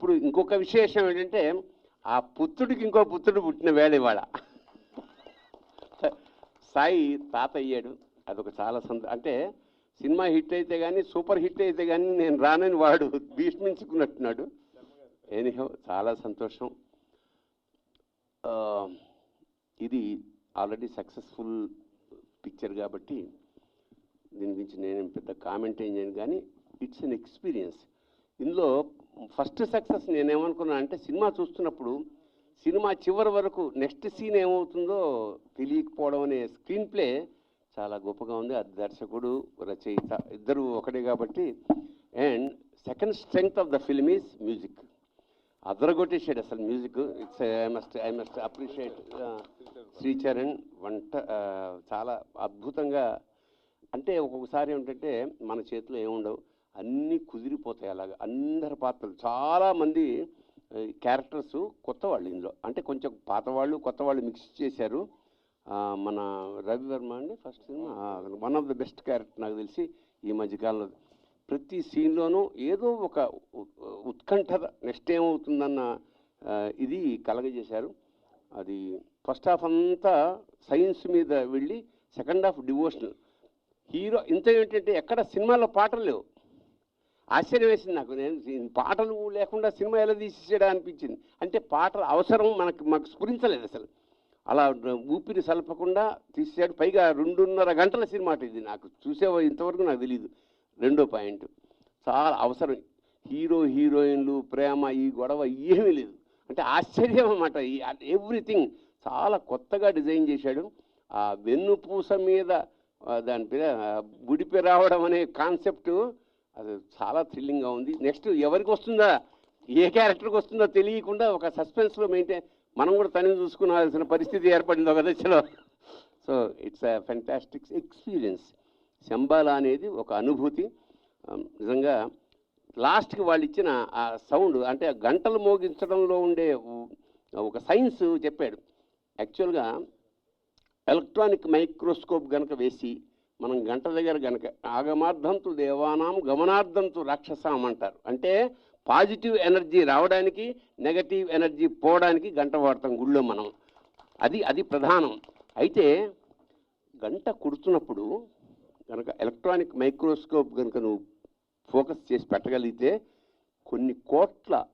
ఇప్పుడు ఇంకొక విశేషం ఏంటంటే ఆ పుత్రుడికి ఇంకో పుత్రుడు పుట్టిన వేళ ఇవాళ సాయి తాత అయ్యాడు. అదొక చాలా అంటే సినిమా హిట్ అయితే కానీ సూపర్ హిట్ అయితే కానీ నేను రానని వాడు భీష్మించుకున్నట్టున్నాడు. ఎనీహౌ చాలా సంతోషం. ఇది ఆల్రెడీ సక్సెస్ఫుల్ పిక్చర్ కాబట్టి దీని గురించి నేను పెద్ద కామెంట్ ఏం చేయను, కానీ ఇట్స్ అన్ ఎక్స్పీరియన్స్. ఇందులో ఫస్ట్ సక్సెస్ నేనేమనుకున్నాను అంటే సినిమా చూస్తున్నప్పుడు సినిమా చివరి వరకు నెక్స్ట్ సీన్ ఏమవుతుందో తెలియకపోవడం అనే స్క్రీన్ ప్లే చాలా గొప్పగా ఉంది. అది దర్శకుడు రచయిత ఇద్దరు ఒకటే కాబట్టి. And second strength of the film is music. అదరగొట్టేసాడు అసలు music. It's I must appreciate Sricharan చాలా అద్భుతంగా. అంటే ఒక్కొక్కసారి ఏంటంటే మన చేతిలో ఏముండవు, అన్నీ కుదిరిపోతాయి. అలాగా అందరి పాత్రలు చాలామంది క్యారెక్టర్స్ కొత్త వాళ్ళు ఇందులో, అంటే కొంచెం పాత వాళ్ళు కొత్త వాళ్ళు మిక్స్ చేశారు. మన రవివర్మ అండి first cinema one of the best character నాకు తెలిసి ఈ మధ్యకాలంలో. ప్రతి సీన్లోనూ ఏదో ఒక ఉత్కంఠ నెక్స్ట్ ఏమవుతుందన్న ఇది కలగజేశారు. అది ఫస్ట్ హాఫ్ అంతా సైన్స్ మీద వెళ్ళి సెకండ్ హాఫ్ డివోషనల్. హీరో ఇంత ఏంటంటే ఎక్కడ సినిమాలో పాటలు లేవు. ఆశ్చర్యం వేసింది నాకు. నేను పాటలు లేకుండా సినిమా ఎలా తీసేసాడా అనిపించింది. అంటే పాటల అవసరం మాకు స్ఫురించలేదు అసలు. అలా ఊపిరి సలపకుండా తీసేసాడు. పైగా 2.5 గంటల సినిమా ఇది. నాకు ఇంతవరకు నాకు తెలియదు. రెండో పాయింట్ చాలా అవసరం. హీరో హీరోయిన్లు ప్రేమ ఈ గొడవ ఏమీ లేదు. అంటే ఆశ్చర్యం అన్నమాట. ఎవ్రీథింగ్ చాలా కొత్తగా డిజైన్ చేశాడు. ఆ వెన్నుపూస మీద దాని పేరు బుడిపి రావడం అనే కాన్సెప్టు అది చాలా థ్రిల్లింగ్గా ఉంది. నెక్స్ట్ ఎవరికి వస్తుందా, ఏ క్యారెక్టర్కి వస్తుందో తెలియకుండా ఒక సస్పెన్స్లో మెయింటైన్ మనం కూడా తనని చూసుకోవాల్సిన పరిస్థితి ఏర్పడింది ఒక దశలో. So it's a fantastic experience. Shambhala అనేది ఒక అనుభూతి నిజంగా. లాస్ట్కి వాళ్ళు ఇచ్చిన ఆ సౌండ్ అంటే గంటలు మోగించడంలో ఉండే ఒక సైన్స్ చెప్పాడు. యాక్చువల్గా ఎలక్ట్రానిక్ మైక్రోస్కోప్ కనుక వేసి మనం గంట దగ్గర కనుక ఆగమార్థంతు దేవానాం గమనార్థంతు రాక్షసాం అంటారు. అంటే పాజిటివ్ ఎనర్జీ రావడానికి నెగటివ్ ఎనర్జీ పోవడానికి గంట వాడతాం గుళ్ళో మనం. అది ప్రధానం. అయితే గంట కుడుతున్నప్పుడు కనుక ఎలక్ట్రానిక్ మైక్రోస్కోప్ కనుక నువ్వు ఫోకస్ చేసి పెట్టగలిగితే కొన్ని కోట్ల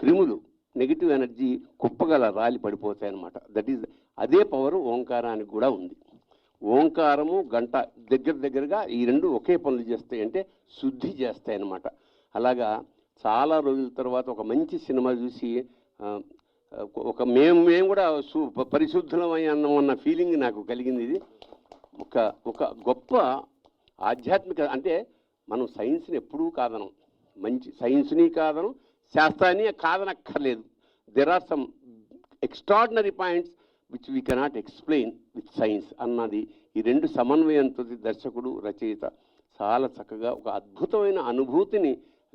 క్రిములు నెగిటివ్ ఎనర్జీ కుప్పగల రాలి పడిపోతాయి అన్నమాట. దట్ ఈజ్ అదే పవరు ఓంకారానికి కూడా ఉంది. ఓంకారము గంట దగ్గరగా ఈ రెండు ఒకే పనులు చేస్తాయి, అంటే శుద్ధి చేస్తాయి అన్నమాట. అలాగా చాలా రోజుల తర్వాత ఒక మంచి సినిమా చూసి ఒక మేము కూడా పరిశుద్ధమై అన్న ఫీలింగ్ నాకు కలిగింది. ఇది ఒక గొప్ప ఆధ్యాత్మిక. అంటే మనం సైన్స్ని ఎప్పుడూ కాదనం, మంచి సైన్స్ని కాదనం, శాస్త్రాన్ని కాదనక్కర్లేదు. There are some extraordinary points which we cannot explain with science అన్నది. ఈ రెండు సమన్వయంతో దర్శకుడు రచయిత చాలా చక్కగా ఒక అద్భుతమైన అనుభూతిని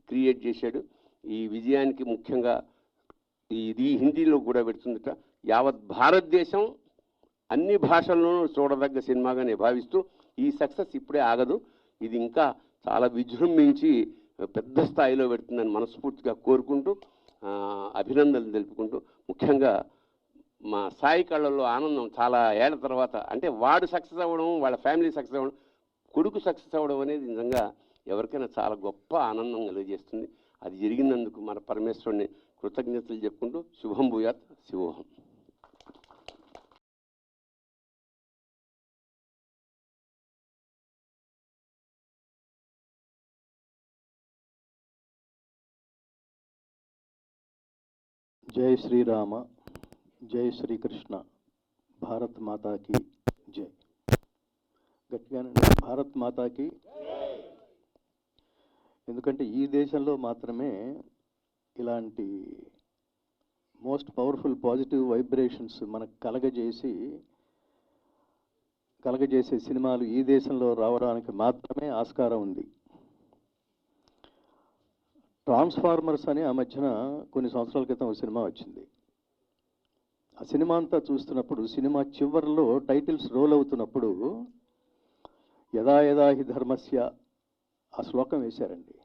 క్రియేట్ చేశాడు. ఈ విజయానికి ముఖ్యంగా ఇది హిందీలో కూడా పెడుతుందట. యావత్ భారతదేశం అన్ని భాషల్లోనూ చూడదగ్గ సినిమాగానే భావిస్తూ ఈ సక్సెస్ ఇప్పుడే ఆగదు, ఇది ఇంకా చాలా విజృంభించి పెద్ద స్థాయిలో పెడుతుందని మనస్ఫూర్తిగా కోరుకుంటూ అభినందనలు తెలుపుకుంటూ, ముఖ్యంగా మా సాయి కళ్ళల్లో ఆనందం చాలా ఏళ్ల తర్వాత. అంటే వాడు సక్సెస్ అవ్వడం, వాళ్ళ ఫ్యామిలీ సక్సెస్ అవ్వడం, కొడుకు సక్సెస్ అవ్వడం అనేది నిజంగా ఎవరికైనా చాలా గొప్ప ఆనందం కలిగజేస్తుంది. అది జరిగినందుకు మన పరమేశ్వరుని కృతజ్ఞతలు చెప్పుకుంటూ శుభం భూయాత్, శివోహం. జై శ్రీరామ, జై శ్రీకృష్ణ, భారత్ మాతాకి జై. గట్టిగానే భారత్ మాతాకి. ఎందుకంటే ఈ దేశంలో మాత్రమే ఇలాంటి మోస్ట్ పవర్ఫుల్ పాజిటివ్ వైబ్రేషన్స్ మనకు కలగజేసే సినిమాలు ఈ దేశంలో రావడానికి మాత్రమే ఆస్కారం ఉంది. ట్రాన్స్ఫార్మర్స్ అని ఆ మధ్యన కొన్ని సంవత్సరాల క్రితం ఒక సినిమా వచ్చింది. ఆ సినిమా అంతా చూస్తున్నప్పుడు సినిమా చివరిలో టైటిల్స్ రోల్ అవుతున్నప్పుడు యదా యదా హి ధర్మస్య ఆ శ్లోకం వేశారండి.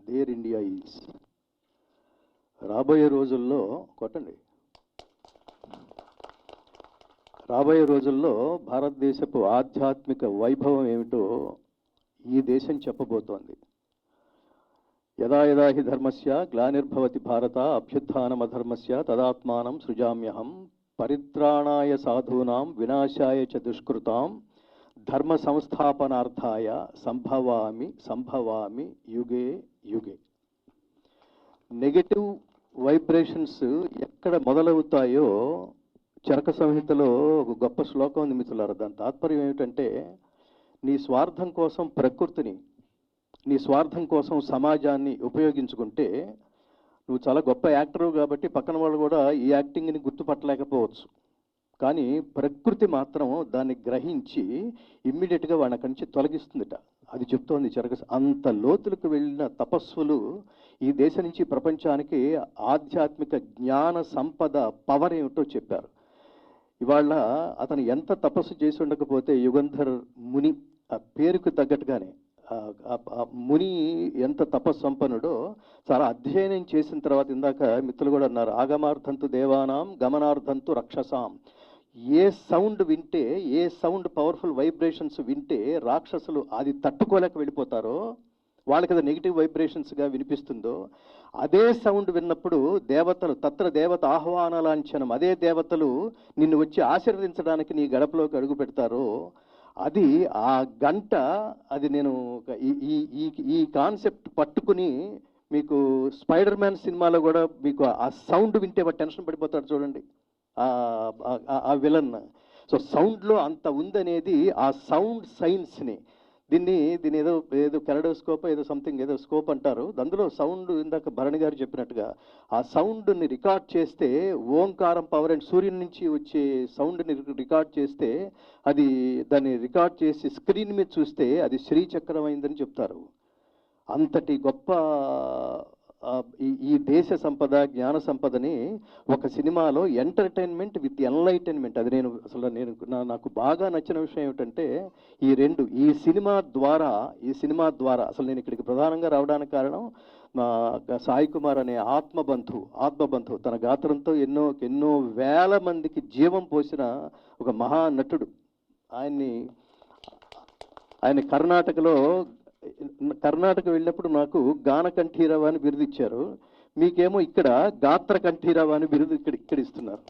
There India is. రాబోయే రోజుల్లో కొట్టండి, రాబోయే రోజుల్లో భారతదేశపు ఆధ్యాత్మిక వైభవం ఏమిటో ఈ దేశం చెప్పబోతోంది. యదా యదా హి ధర్మస్య గ్లానిర్భవతి భారత అభ్యుత్థానమధర్మస్య తదాత్మానం సృజామ్యహం పరిత్రాణాయ సాధూనాం వినాశాయ చ దుష్కృతాం ధర్మ సంస్థాపనార్థాయ సంభవామి యుగే యుగే. నెగటివ్ వైబ్రేషన్స్ ఎక్కడ మొదలవుతాయో చరక సంహితలో ఒక గొప్ప శ్లోకం ఉంది మిత్రులారా. దాని తాత్పర్యం ఏమిటంటే, నీ స్వార్థం కోసం ప్రకృతిని, నీ స్వార్థం కోసం సమాజాన్ని ఉపయోగించుకుంటే నువ్వు చాలా గొప్ప యాక్టరు కాబట్టి పక్కన వాళ్ళు కూడా ఈ యాక్టింగ్ని గుర్తుపట్టలేకపోవచ్చు. కానీ ప్రకృతి మాత్రం దాన్ని గ్రహించి ఇమ్మీడియట్గా వాడిని అక్కడి నుంచి తొలగిస్తుందిట. అది చెప్తోంది చరక. అంత లోతులకు వెళ్ళిన తపస్సులు ఈ దేశం నుంచి ప్రపంచానికి ఆధ్యాత్మిక జ్ఞాన సంపద పవర్ ఏమిటో చెప్పారు. ఇవాళ అతను ఎంత తపస్సు చేసి ఉండకపోతే యుగంధర్ ముని, ఆ పేరుకు తగ్గట్టుగానే ముని ఎంత తపస్సంపన్నుడో చాలా అధ్యయనం చేసిన తర్వాత, ఇందాక మిత్రులు కూడా అన్నారు, ఆగమార్థంతు దేవానాం గమనార్థంతు రక్షసాం. ఏ సౌండ్ వింటే, ఏ సౌండ్ పవర్ఫుల్ వైబ్రేషన్స్ వింటే రాక్షసులు అది తట్టుకోలేక వెళ్ళిపోతారో, వాళ్ళకి అది నెగిటివ్ వైబ్రేషన్స్గా వినిపిస్తుందో, అదే సౌండ్ విన్నప్పుడు దేవతలు, తత్ర దేవత ఆహ్వాన లాంఛనం, అదే దేవతలు నిన్ను వచ్చి ఆశీర్వదించడానికి నీ గడపలోకి అడుగు పెడతారో, అది ఆ గంట, అది నేను ఈ కాన్సెప్ట్ పట్టుకుని మీకు స్పైడర్ మ్యాన్ సినిమాలో కూడా మీకు ఆ సౌండ్ వింటే టెన్షన్ పడిపోతాడు చూడండి ఆ విలన్. సో సౌండ్లో అంత ఉందనేది ఆ సౌండ్ సైన్స్ని, దీన్ని ఏదో కెరడోస్కోప్ ఏదో సంథింగ్ ఏదో స్కోప్ అంటారు. అందులో సౌండ్, ఇందాక భరణి గారు చెప్పినట్టుగా ఆ సౌండ్ని రికార్డ్ చేస్తే, ఓంకారం పవర్ అండ్ సూర్యుని నుంచి వచ్చే సౌండ్ని రికార్డ్ చేస్తే, అది దాన్ని రికార్డ్ చేసి స్క్రీన్ మీద చూస్తే అది శ్రీచక్రం అయిందని చెప్తారు. అంతటి గొప్ప ఈ దేశ సంపద, జ్ఞాన సంపదని ఒక సినిమాలో ఎంటర్టైన్మెంట్ విత్ ఎన్లైటైన్మెంట్, అది నాకు బాగా నచ్చిన విషయం ఏమిటంటే, ఈ సినిమా ద్వారా అసలు నేను ఇక్కడికి ప్రధానంగా రావడానికి కారణం మా సాయి కుమార్ అనే ఆత్మబంధు తన గాత్రంతో ఎన్నో వేల మందికి జీవం పోసిన ఒక మహానటుడు. ఆయన కర్ణాటక వెళ్ళినప్పుడు నాకు గాన కంఠీరవ అని బిరుదు ఇచ్చారు. మీకేమో ఇక్కడ గాత్ర కంఠీరవ అని బిరుదు ఇక్కడ ఇస్తున్నారు.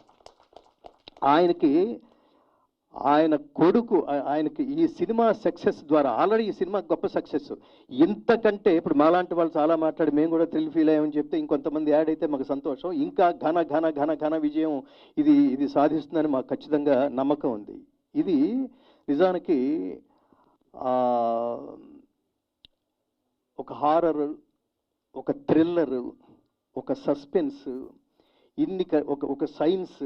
ఆయన కొడుకు, ఆయనకి ఈ సినిమా సక్సెస్ ద్వారా, ఆల్రెడీ ఈ సినిమా గొప్ప సక్సెస్, ఇంతకంటే ఇప్పుడు మాలాంటి వాళ్ళు చాలా మాట్లాడి మేము కూడా థ్రిల్ ఫీల్ అయ్యామని చెప్తే ఇంకొంతమంది యాడ్ అయితే మాకు సంతోషం. ఇంకా ఘన విజయం ఇది సాధిస్తుందని మాకు ఖచ్చితంగా నమ్మకం ఉంది. ఇది నిజానికి ఒక హారర్, ఒక థ్రిల్లర్, ఒక సస్పెన్స్, ఒక సైన్స్.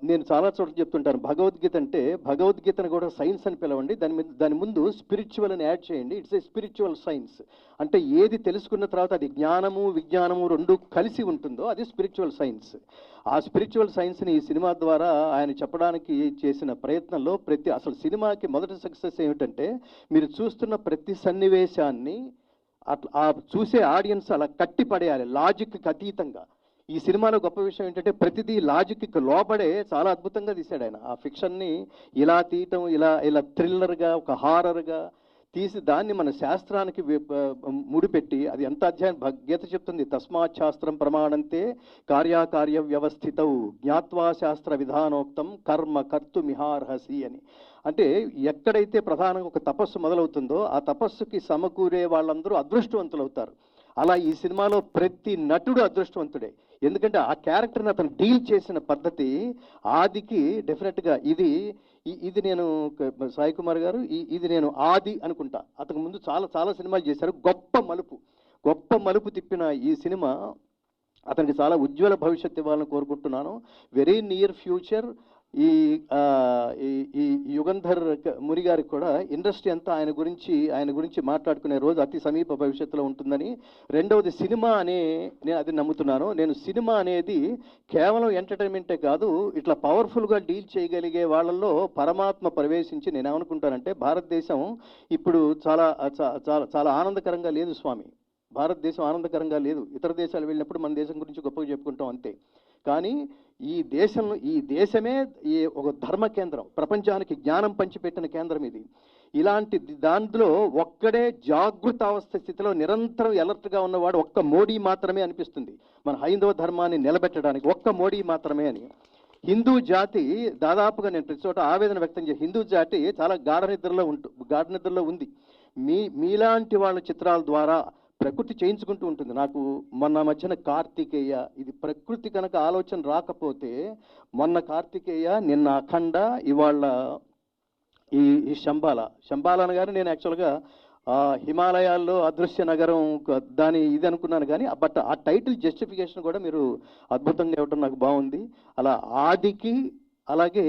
నేను చాలా చోట్ల చెప్తుంటాను, భగవద్గీతను కూడా సైన్స్ అని పిలవండి, దాని ముందు స్పిరిచువల్ అని యాడ్ చేయండి. It's a spiritual science. అంటే ఏది తెలుసుకున్న తర్వాత అది జ్ఞానము విజ్ఞానము రెండు కలిసి ఉంటుందో అది స్పిరిచువల్ సైన్స్. ఆ స్పిరిచువల్ సైన్స్ని ఈ సినిమా ద్వారా ఆయన చెప్పడానికి చేసిన ప్రయత్నంలో అసలు సినిమాకి మొదటి సక్సెస్ ఏమిటంటే, మీరు చూస్తున్న ప్రతి సన్నివేశాన్ని ఆ చూసే ఆడియన్స్ అలా కట్టి పడేయాలి, లాజిక్కి అతీతంగా. ఈ సినిమాలో గొప్ప విషయం ఏంటంటే, ప్రతిదీ లాజిక్కి లోపడే చాలా అద్భుతంగా తీశాడు ఆయన. ఆ ఫిక్షన్ని ఇలా తీయటం, ఇలా థ్రిల్లర్గా, ఒక హారర్గా తీసి దాన్ని మన శాస్త్రానికి ముడిపెట్టి, అది ఎంత అధ్యాయం గీత చెప్తుంది, తస్మాత్ శాస్త్రం ప్రమాణంతే కార్యాకార్య వ్యవస్థితౌ జ్ఞాత్వా శాస్త్ర విధానోక్తం కర్మ కర్తుమిహార్హసి అని. అంటే ఎక్కడైతే ప్రధానంగా ఒక తపస్సు మొదలవుతుందో ఆ తపస్సుకి సమకూరే వాళ్ళందరూ అదృష్టవంతులు అవుతారు. అలా ఈ సినిమాలో ప్రతి నటుడు అదృష్టవంతుడే. ఎందుకంటే ఆ క్యారెక్టర్ని అతను డీల్ చేసిన పద్ధతి ఆదికి డెఫినెట్గా ఇది నేను సాయి కుమార్ గారు ఇది నేను ఆది అనుకుంటా. అతకు ముందు చాలా సినిమాలు చేశారు. గొప్ప మలుపు తిప్పిన ఈ సినిమా అతనికి చాలా ఉజ్వల భవిష్యత్తు ఇవ్వాలని కోరుకుంటున్నాను. వెరీ నియర్ ఫ్యూచర్ ఈ యుగంధర్ ముని గారికి కూడా ఇండస్ట్రీ అంతా ఆయన గురించి మాట్లాడుకునే రోజు అతి సమీప భవిష్యత్తులో ఉంటుందని. రెండవది, సినిమా నేను అది నమ్ముతున్నాను. నేను సినిమా అనేది కేవలం ఎంటర్టైన్మెంటే కాదు, ఇట్లా పవర్ఫుల్గా డీల్ చేయగలిగే వాళ్ళల్లో పరమాత్మ ప్రవేశించి, నేనేమనుకుంటానంటే భారతదేశం ఇప్పుడు చాలా ఆనందకరంగా లేదు స్వామి. భారతదేశం ఆనందకరంగా లేదు. ఇతర దేశాలు వెళ్ళినప్పుడు మన దేశం గురించి గొప్పగా చెప్పుకుంటాం అంతే. కానీ ఈ దేశమే ఒక ధర్మ కేంద్రం, ప్రపంచానికి జ్ఞానం పంచిపెట్టిన కేంద్రం ఇది. ఇలాంటి దాంట్లో ఒక్కడే జాగృతావస్థ స్థితిలో నిరంతరం అలర్ట్గా ఉన్నవాడు ఒక్క మోడీ మాత్రమే అనిపిస్తుంది. మన హైందవ ధర్మాన్ని నిలబెట్టడానికి ఒక్క మోడీ మాత్రమే అని. హిందూ జాతి దాదాపుగా నేను ప్రతి చోట ఆవేదన వ్యక్తం చేసి, హిందూ జాతి చాలా గాఢ నిద్రలో ఉంది. మీలాంటి వాళ్ళ చిత్రాల ద్వారా ప్రకృతి చేయించుకుంటూ ఉంటుంది. నాకు మొన్న మధ్యన కార్తికేయ, ఇది ప్రకృతి కనుక ఆలోచన రాకపోతే, మొన్న కార్తికేయ, నిన్న అఖండ, ఇవాళ ఈ శంబాల అనగానే నేను యాక్చువల్గా హిమాలయాల్లో అదృశ్య నగరం దాని ఇది అనుకున్నాను. కానీ బట్ ఆ టైటిల్ జస్టిఫికేషన్ కూడా మీరు అద్భుతంగా ఇవ్వటం నాకు బాగుంది. అలా ఆదికి, అలాగే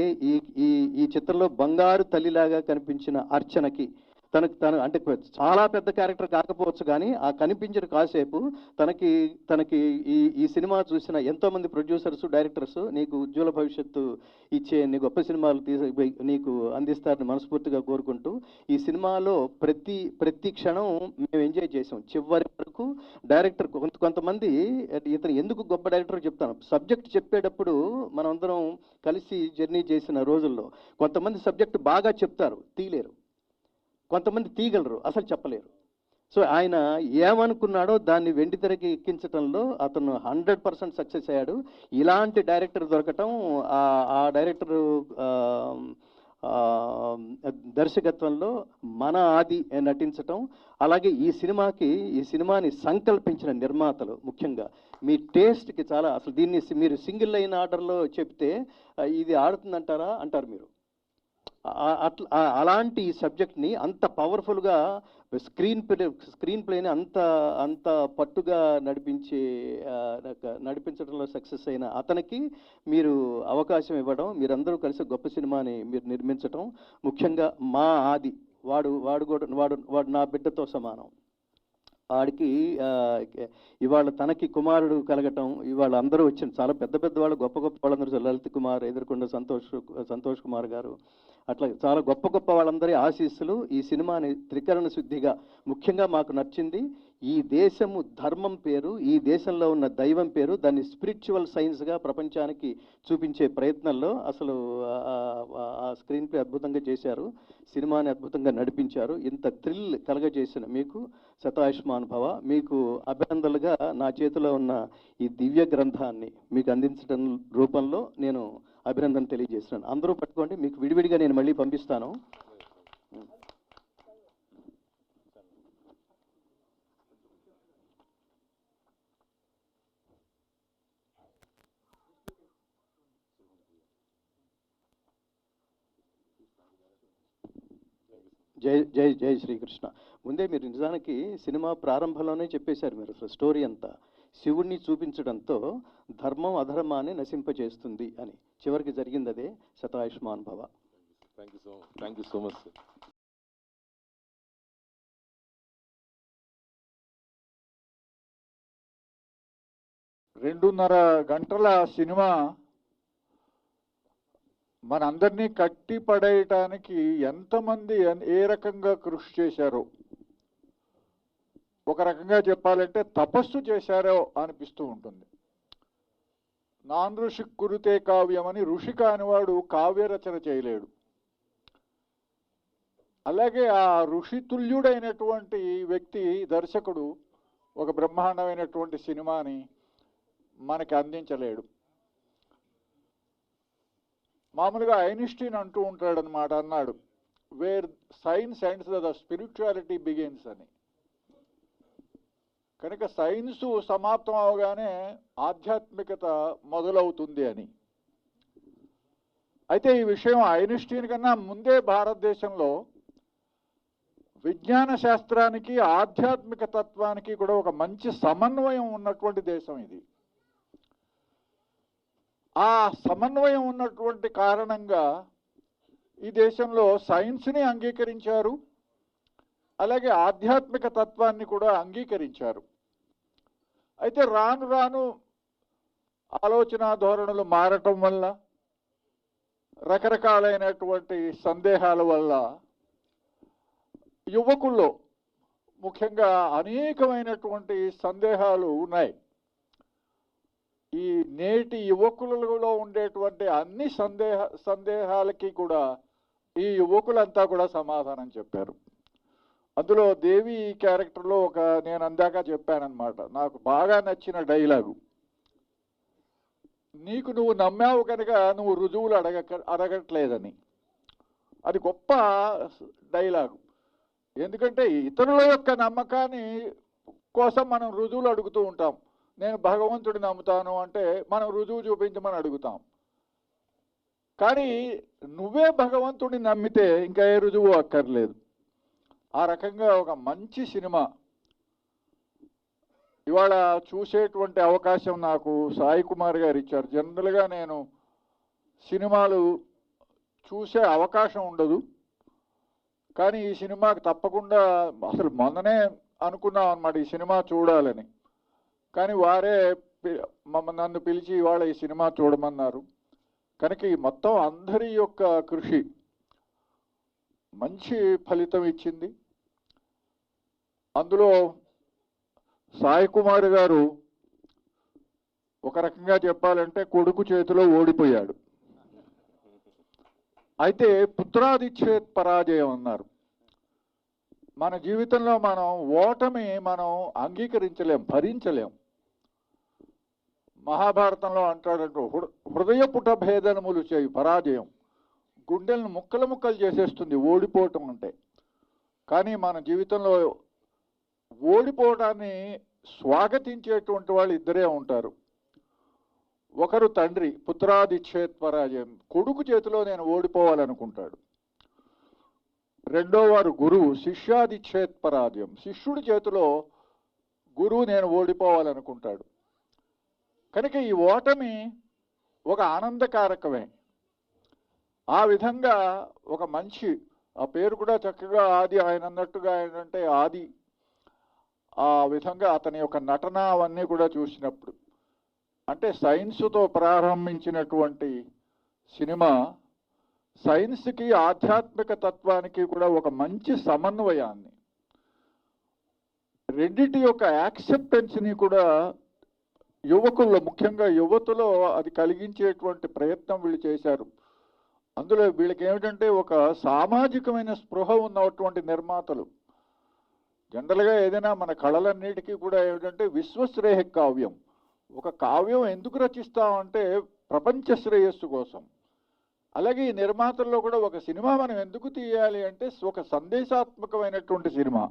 ఈ చిత్రంలో బంగారు తల్లిలాగా కనిపించిన అర్చనకి, తను అంటే చాలా పెద్ద క్యారెక్టర్ కాకపోవచ్చు, కానీ ఆ కనిపించిన కాసేపు తనకి ఈ సినిమా చూసిన ఎంతోమంది ప్రొడ్యూసర్స్, డైరెక్టర్స్ నీకు ఉజ్వల భవిష్యత్తు ఇచ్చే గొప్ప సినిమాలు నీకు అందిస్తారని మనస్ఫూర్తిగా కోరుకుంటూ, ఈ సినిమాలో ప్రతి క్షణం మేము ఎంజాయ్ చేసాం చివరి వరకు. డైరెక్టర్ కొంతమంది ఇతను ఎందుకు గొప్ప డైరెక్టర్ చెప్తాను, సబ్జెక్ట్ చెప్పేటప్పుడు మనమందరం కలిసి జర్నీ చేసిన రోజుల్లో కొంతమంది సబ్జెక్ట్ బాగా చెప్తారు, తీయలేరు. కొంతమంది తీయగలరు, అసలు చెప్పలేరు. సో ఆయన ఏమనుకున్నాడో దాన్ని వెండితెరకి ఎక్కించడంలో అతను 100% సక్సెస్ అయ్యాడు. ఇలాంటి డైరెక్టర్ దొరకటం, ఆ డైరెక్టర్ దర్శకత్వంలో మన ఆది నటించటం, అలాగే ఈ సినిమాని సంకల్పించిన నిర్మాతలు, ముఖ్యంగా మీ టేస్ట్కి చాలా, అసలు దీన్ని మీరు సింగిల్ లైన్ ఆర్డర్లో చెప్తే ఇది ఆడుతుందంటారా అంటారు మీరు. అలాంటి ఈ సబ్జెక్ట్ని అంత పవర్ఫుల్గా స్క్రీన్ ప్లేని అంత పట్టుగా నడిపించడంలో సక్సెస్ అయిన అతనికి మీరు అవకాశం ఇవ్వడం, మీరందరూ కలిసి గొప్ప సినిమాని మీరు నిర్మించడం, ముఖ్యంగా మా ఆది వాడు నా బిడ్డతో సమానం. వాడికి ఇవాళ తనకి కుమారుడు కలగటం, ఇవాళ అందరూ వచ్చిన చాలా పెద్ద వాళ్ళు, గొప్ప వాళ్ళందరూ, లలిత్ కుమార్, ఎదుర్కొండ సంతోష్ కుమార్ గారు, అట్లా చాలా గొప్ప వాళ్ళందరి ఆశీస్సులు ఈ సినిమాని త్రికరణ శుద్ధిగా, ముఖ్యంగా మాకు నచ్చింది ఈ దేశము ధర్మం పేరు, ఈ దేశంలో ఉన్న దైవం పేరు, దాన్ని స్పిరిచువల్ సైన్స్గా ప్రపంచానికి చూపించే ప్రయత్నంలో అసలు ఆ స్క్రీన్ ప్లే అద్భుతంగా చేశారు, సినిమాని అద్భుతంగా నడిపించారు. ఇంత థ్రిల్ కలగజేసిన మీకు శతాయుష్మాన్ భవ. మీకు అభినందనలుగా నా చేతిలో ఉన్న ఈ దివ్య గ్రంథాన్ని మీకు అందించడం రూపంలో నేను అభినందన తెలియజేస్తున్నాను. అందరూ పట్టుకోండి, మీకు విడివిడిగా నేను మళ్ళీ పంపిస్తాను. జై శ్రీకృష్ణ. ముందే మీరు నిజానికి సినిమా ప్రారంభంలోనే చెప్పేశారు మీరు అసలు స్టోరీ అంతా. శివుణ్ణి చూపించడంతో ధర్మం అధర్మాన్ని నశింపచేస్తుంది అని, చివరికి జరిగింది అదే. శతాయుష్మాన్ భవ. Thank you so much sir. 2.5 గంటల సినిమా మనందరినీ కట్టి పడేయటానికి ఎంతమంది ఏ రకంగా కృషి చేశారో, ఒక రకంగా చెప్పాలంటే తపస్సు చేశారో అనిపిస్తూ ఉంటుంది. నాన్ ఋషి కురుతే కావ్యం అని, ఋషి కానివాడు కావ్య రచన చేయలేడు. అలాగే ఆ ఋషితుల్యుడైనటువంటి వ్యక్తి, దర్శకుడు ఒక బ్రహ్మాండమైనటువంటి సినిమాని మనకి అందించలేడు. మామూలుగా ఐన్స్టీన్ అంటూ ఉంటాడనమాట, అన్నాడు, where science ends the spirituality begins అని. కనుక సైన్సు సమాప్తం అవగానే ఆధ్యాత్మికత మొదలవుతుంది అని. అయితే ఈ విషయం ఐన్స్టీన్ కన్నా ముందే భారతదేశంలో విజ్ఞాన శాస్త్రానికి ఆధ్యాత్మిక తత్వానికి కూడా ఒక మంచి సమన్వయం ఉన్నటువంటి దేశం ఇది. ఆ సమన్వయం ఉన్నటువంటి కారణంగా ఈ దేశంలో సైన్స్ని అంగీకరించారు, అలాగే ఆధ్యాత్మిక తత్వాన్ని కూడా అంగీకరించారు. అయితే రాను రాను ఆలోచన ధోరణులు మారటం వల్ల, రకరకాలైనటువంటి సందేహాల వల్ల యువకుల్లో ముఖ్యంగా అనేకమైనటువంటి సందేహాలు ఉన్నాయి. ఈ నేటి యువకులలో ఉండేటువంటి అన్ని సందేహాలకి కూడా ఈ యువకులంతా కూడా సమాధానం చెప్పారు. అందులో దేవి క్యారెక్టర్లో నేను అందాక చెప్పానన్నమాట, నాకు బాగా నచ్చిన డైలాగు, నీకు నువ్వు నమ్మావు కనుక నువ్వు రుజువులు అడగట్లేదని. అది గొప్ప డైలాగు. ఎందుకంటే ఇతరుల యొక్క నమ్మకాన్ని కోసం మనం రుజువులు అడుగుతూ ఉంటాం. నేను భగవంతుడిని నమ్ముతాను అంటే మనం రుజువు చూపించమని అడుగుతాం. కానీ నువ్వే భగవంతుడిని నమ్మితే ఇంకా ఏ రుజువు అక్కర్లేదు. ఆ రకంగా ఒక మంచి సినిమా ఇవాళ చూసేటువంటి అవకాశం నాకు సాయి కుమార్ గారు ఇచ్చారు. జనరల్గా నేను సినిమాలు చూసే అవకాశం ఉండదు, కానీ ఈ సినిమాకి తప్పకుండా అసలు మొన్ననే అనుకున్నాం అన్నమాట ఈ సినిమా చూడాలని. కానీ వారే నన్ను పిలిచి ఇవాళ ఈ సినిమా చూడమన్నారు. కనుక ఈ మొత్తం అందరి యొక్క కృషి మంచి ఫలితం ఇచ్చింది. అందులో సాయి కుమార్ గారు ఒక రకంగా చెప్పాలంటే కొడుకు చేతిలో ఓడిపోయాడు. అయితే పుత్రాదిచ్ఛేత్ పరాజయం అన్నారు. మన జీవితంలో మనం ఓటమి అంగీకరించలేం, భరించలేం. మహాభారతంలో అంటాడంటూ హృదయపుట భేదనములు చేయు పరాజయం, గుండెలను ముక్కలు ముక్కలు చేసేస్తుంది ఓడిపోవటం అంటే. కానీ మన జీవితంలో ఓడిపోవడాన్ని స్వాగతించేటువంటి వాళ్ళు ఇద్దరే ఉంటారు. ఒకరు తండ్రి, పుత్రాదిచ్ఛేత్ పరాజయం, కొడుకు చేతిలో నేను ఓడిపోవాలనుకుంటాడు. రెండో వారు గురువు, శిష్యాదిచ్ఛేత్ పరాజయం, శిష్యుడి చేతిలో గురువు నేను ఓడిపోవాలనుకుంటాడు. కనుక ఈ ఓటమి ఒక ఆనందకారకమే. ఆ విధంగా ఒక మంచి, ఆ పేరు కూడా చక్కగా ఆది, ఆయన అన్నట్టుగా ఏంటంటే ఆది. ఆ విధంగా అతని యొక్క నటన అవన్నీ కూడా చూసినప్పుడు అంటే సైన్స్తో ప్రారంభించినటువంటి సినిమా సైన్స్కి ఆధ్యాత్మిక తత్వానికి కూడా ఒక మంచి సమన్వయాన్ని, రెండిటి యొక్క యాక్సెప్టెన్స్ని కూడా యువకుల్లో ముఖ్యంగా యువతలో అది కలిగించేటువంటి ప్రయత్నం వీళ్ళు చేశారు. అందులో వీళ్ళకి ఏమిటంటే ఒక సామాజికమైన స్పృహ ఉన్నటువంటి నిర్మాతలు. జనరల్గా ఏదైనా మన కళలన్నిటికీ కూడా ఏమిటంటే విశ్వశ్రేయ కావ్యం, ఒక కావ్యం ఎందుకు రచిస్తామంటే ప్రపంచ శ్రేయస్సు కోసం. అలాగే ఈ నిర్మాతల్లో కూడా ఒక సినిమా మనం ఎందుకు తీయాలి అంటే ఒక సందేశాత్మకమైనటువంటి సినిమా.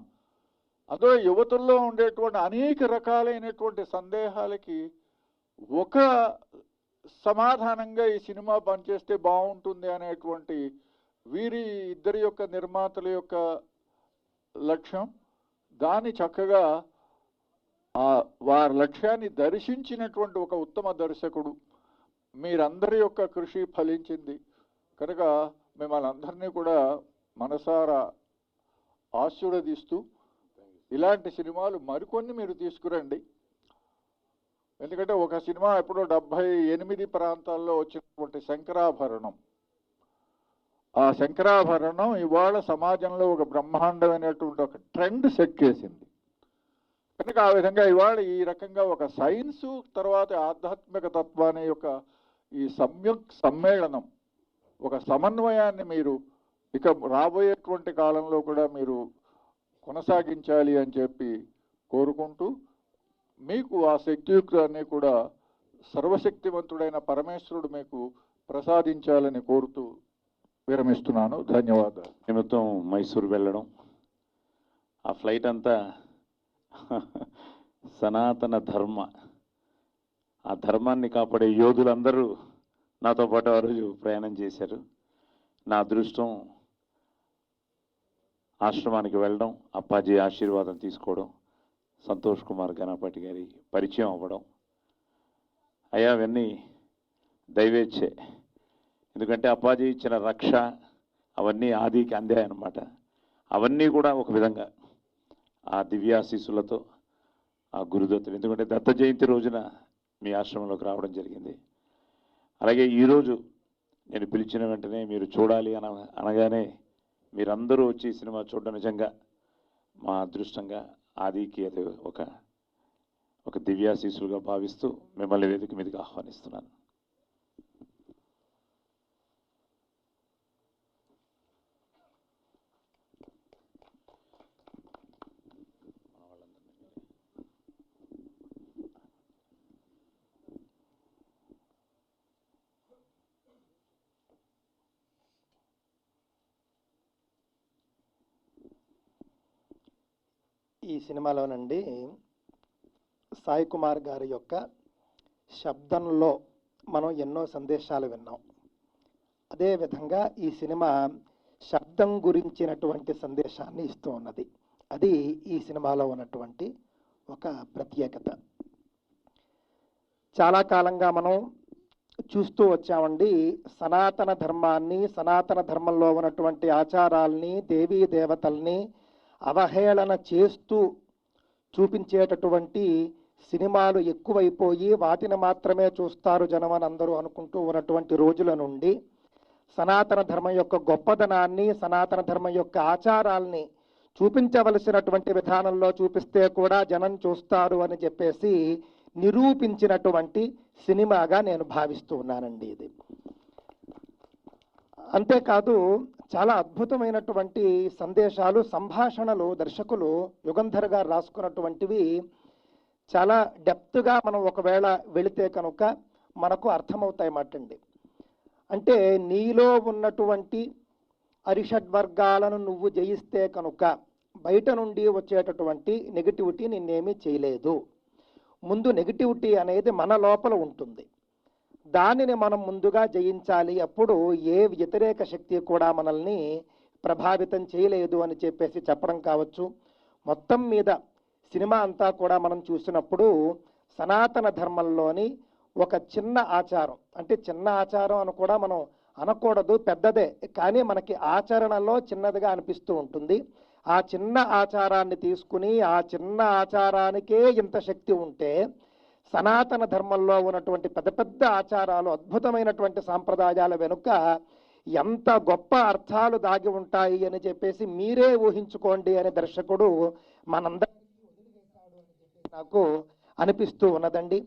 అందులో యువతుల్లో ఉండేటువంటి అనేక రకాలైనటువంటి సందేహాలకి ఒక సమాధానంగా ఈ సినిమా పనిచేస్తే బాగుంటుంది అనేటువంటి వీరి ఇద్దరి యొక్క నిర్మాతల యొక్క లక్ష్యం. దాన్ని చక్కగా వారి లక్ష్యాన్ని దర్శించినటువంటి ఒక ఉత్తమ దర్శకుడు. మీరందరి యొక్క కృషి ఫలించింది కనుక మిమ్మల్ని అందరినీ కూడా మనసారా ఆశీర్వదిస్తూ ఇలాంటి సినిమాలు మరికొన్ని మీరు తీసుకురండి. ఎందుకంటే ఒక సినిమా ఎప్పుడో 78 ప్రాంతాల్లో వచ్చినటువంటి శంకరాభరణం, ఆ శంకరాభరణం ఇవాళ సమాజంలో ఒక బ్రహ్మాండమైనటువంటి ఒక ట్రెండ్ సెట్ చేసింది. కనుక ఆ విధంగా ఇవాళ ఈ రకంగా ఒక సైన్సు తర్వాత ఆధ్యాత్మిక తత్వాన్ని యొక్క ఈ సమ్మేళనం, ఒక సమన్వయాన్ని మీరు ఇక రాబోయేటువంటి కాలంలో కూడా మీరు కొనసాగించాలి అని చెప్పి కోరుకుంటూ, మీకు ఆ శక్తియుక్తాన్ని కూడా సర్వశక్తివంతుడైన పరమేశ్వరుడు మీకు ప్రసాదించాలని కోరుతూ విరమిస్తున్నాను. ధన్యవాదాలు. నిమిత్తం మైసూరు వెళ్ళడం, ఆ ఫ్లైట్ అంతా సనాతన ధర్మ, ఆ ధర్మాన్ని కాపాడే యోధులందరూ నాతో పాటు ఆ రోజు ప్రయాణం చేశారు. నా అదృష్టం ఆశ్రమానికి వెళ్ళడం, అప్పాజీ ఆశీర్వాదం తీసుకోవడం, సంతోష్ కుమార్ గణపతి గారి పరిచయం అవ్వడం, అయ్యా అవన్నీ దైవేచ్ఛే. ఎందుకంటే అప్పాజీ ఇచ్చిన రక్ష అవన్నీ ఆదికి అందాయన్నమాట. అవన్నీ కూడా ఒక విధంగా ఆ దివ్యాశీస్సులతో ఆ గురుదత్తులు, ఎందుకంటే దత్త జయంతి రోజున మీ ఆశ్రమంలోకి రావడం జరిగింది. అలాగే ఈరోజు నేను పిలిచిన వెంటనే మీరు చూడాలి అనగానే మీరందరూ వచ్చి సినిమా చూడడం నిజంగా మా అదృష్టంగా ఆదికి అది ఒక దివ్యాశీసులుగా భావిస్తూ మిమ్మల్ని వేదిక మీదకి ఆహ్వానిస్తున్నాను. ఈ సినిమాలోనండి సాయి కుమార్ గారి యొక్క శబ్దంలో మనం ఎన్నో సందేశాలు విన్నాం. అదేవిధంగా ఈ సినిమా శబ్దం గురించినటువంటి సందేశాన్ని ఇస్తూ ఉన్నది. అది ఈ సినిమాలో ఉన్నటువంటి ఒక ప్రత్యేకత. చాలా కాలంగా మనం చూస్తూ వచ్చామండి, సనాతన ధర్మాన్ని, సనాతన ధర్మంలో ఉన్నటువంటి ఆచారాల్ని, దేవీ దేవతల్ని అవహేళన చేస్తూ చూపించేటటువంటి సినిమాలు ఎక్కువైపోయి వాటిని మాత్రమే చూస్తారు జనం అని అందరూ అనుకుంటూ ఉన్నటువంటి రోజుల నుండి సనాతన ధర్మం యొక్క గొప్పదనాన్ని, సనాతన ధర్మం యొక్క ఆచారాల్ని చూపించవలసినటువంటి విధానంలో చూపిస్తే కూడా జనం చూస్తారు అని చెప్పేసి నిరూపించినటువంటి సినిమాగా నేను భావిస్తూ ఉన్నానండి ఇది. అంతేకాదు చాలా అద్భుతమైనటువంటి సందేశాలు, సంభాషణలు దర్శకులు యుగంధర్ గారు రాసుకున్నటువంటివి చాలా డెప్త్గా మనం ఒకవేళ వెళితే కనుక మనకు అర్థమవుతాయి మాటండి. అంటే నీలో ఉన్నటువంటి అరిషడ్వర్గాలను నువ్వు జయిస్తే కనుక బయట నుండి వచ్చేటటువంటి నెగిటివిటీ నిన్నేమీ చేయలేదు. ముందు నెగిటివిటీ అనేది మన లోపల ఉంటుంది, దానిని మనం ముందుగా జయించాలి. అప్పుడు ఏ వ్యతిరేక శక్తి కూడా మనల్ని ప్రభావితం చేయలేదు అని చెప్పేసి చెప్పడం కావచ్చు. మొత్తం మీద సినిమా అంతా కూడా మనం చూసినప్పుడు సనాతన ధర్మంలోని ఒక చిన్న ఆచారం, అంటే చిన్న ఆచారం అని కూడా మనం అనకూడదు, పెద్దదే, కానీ మనకి ఆచరణలో చిన్నదిగా అనిపిస్తూ ఉంటుంది. ఆ చిన్న ఆచారాన్ని తీసుకుని ఆ చిన్న ఆచారానికే ఇంత శక్తి ఉంటే సనాతన ధర్మంలో ఉన్నటువంటి పెద్ద పెద్ద ఆచారాలు, అద్భుతమైనటువంటి సాంప్రదాయాల వెనుక ఎంత గొప్ప అర్థాలు దాగి ఉంటాయి అని చెప్పేసి మీరే ఊహించుకోండి అని దర్శకుడు మనందరికీ నాకు అనిపిస్తూ ఉన్నదండి.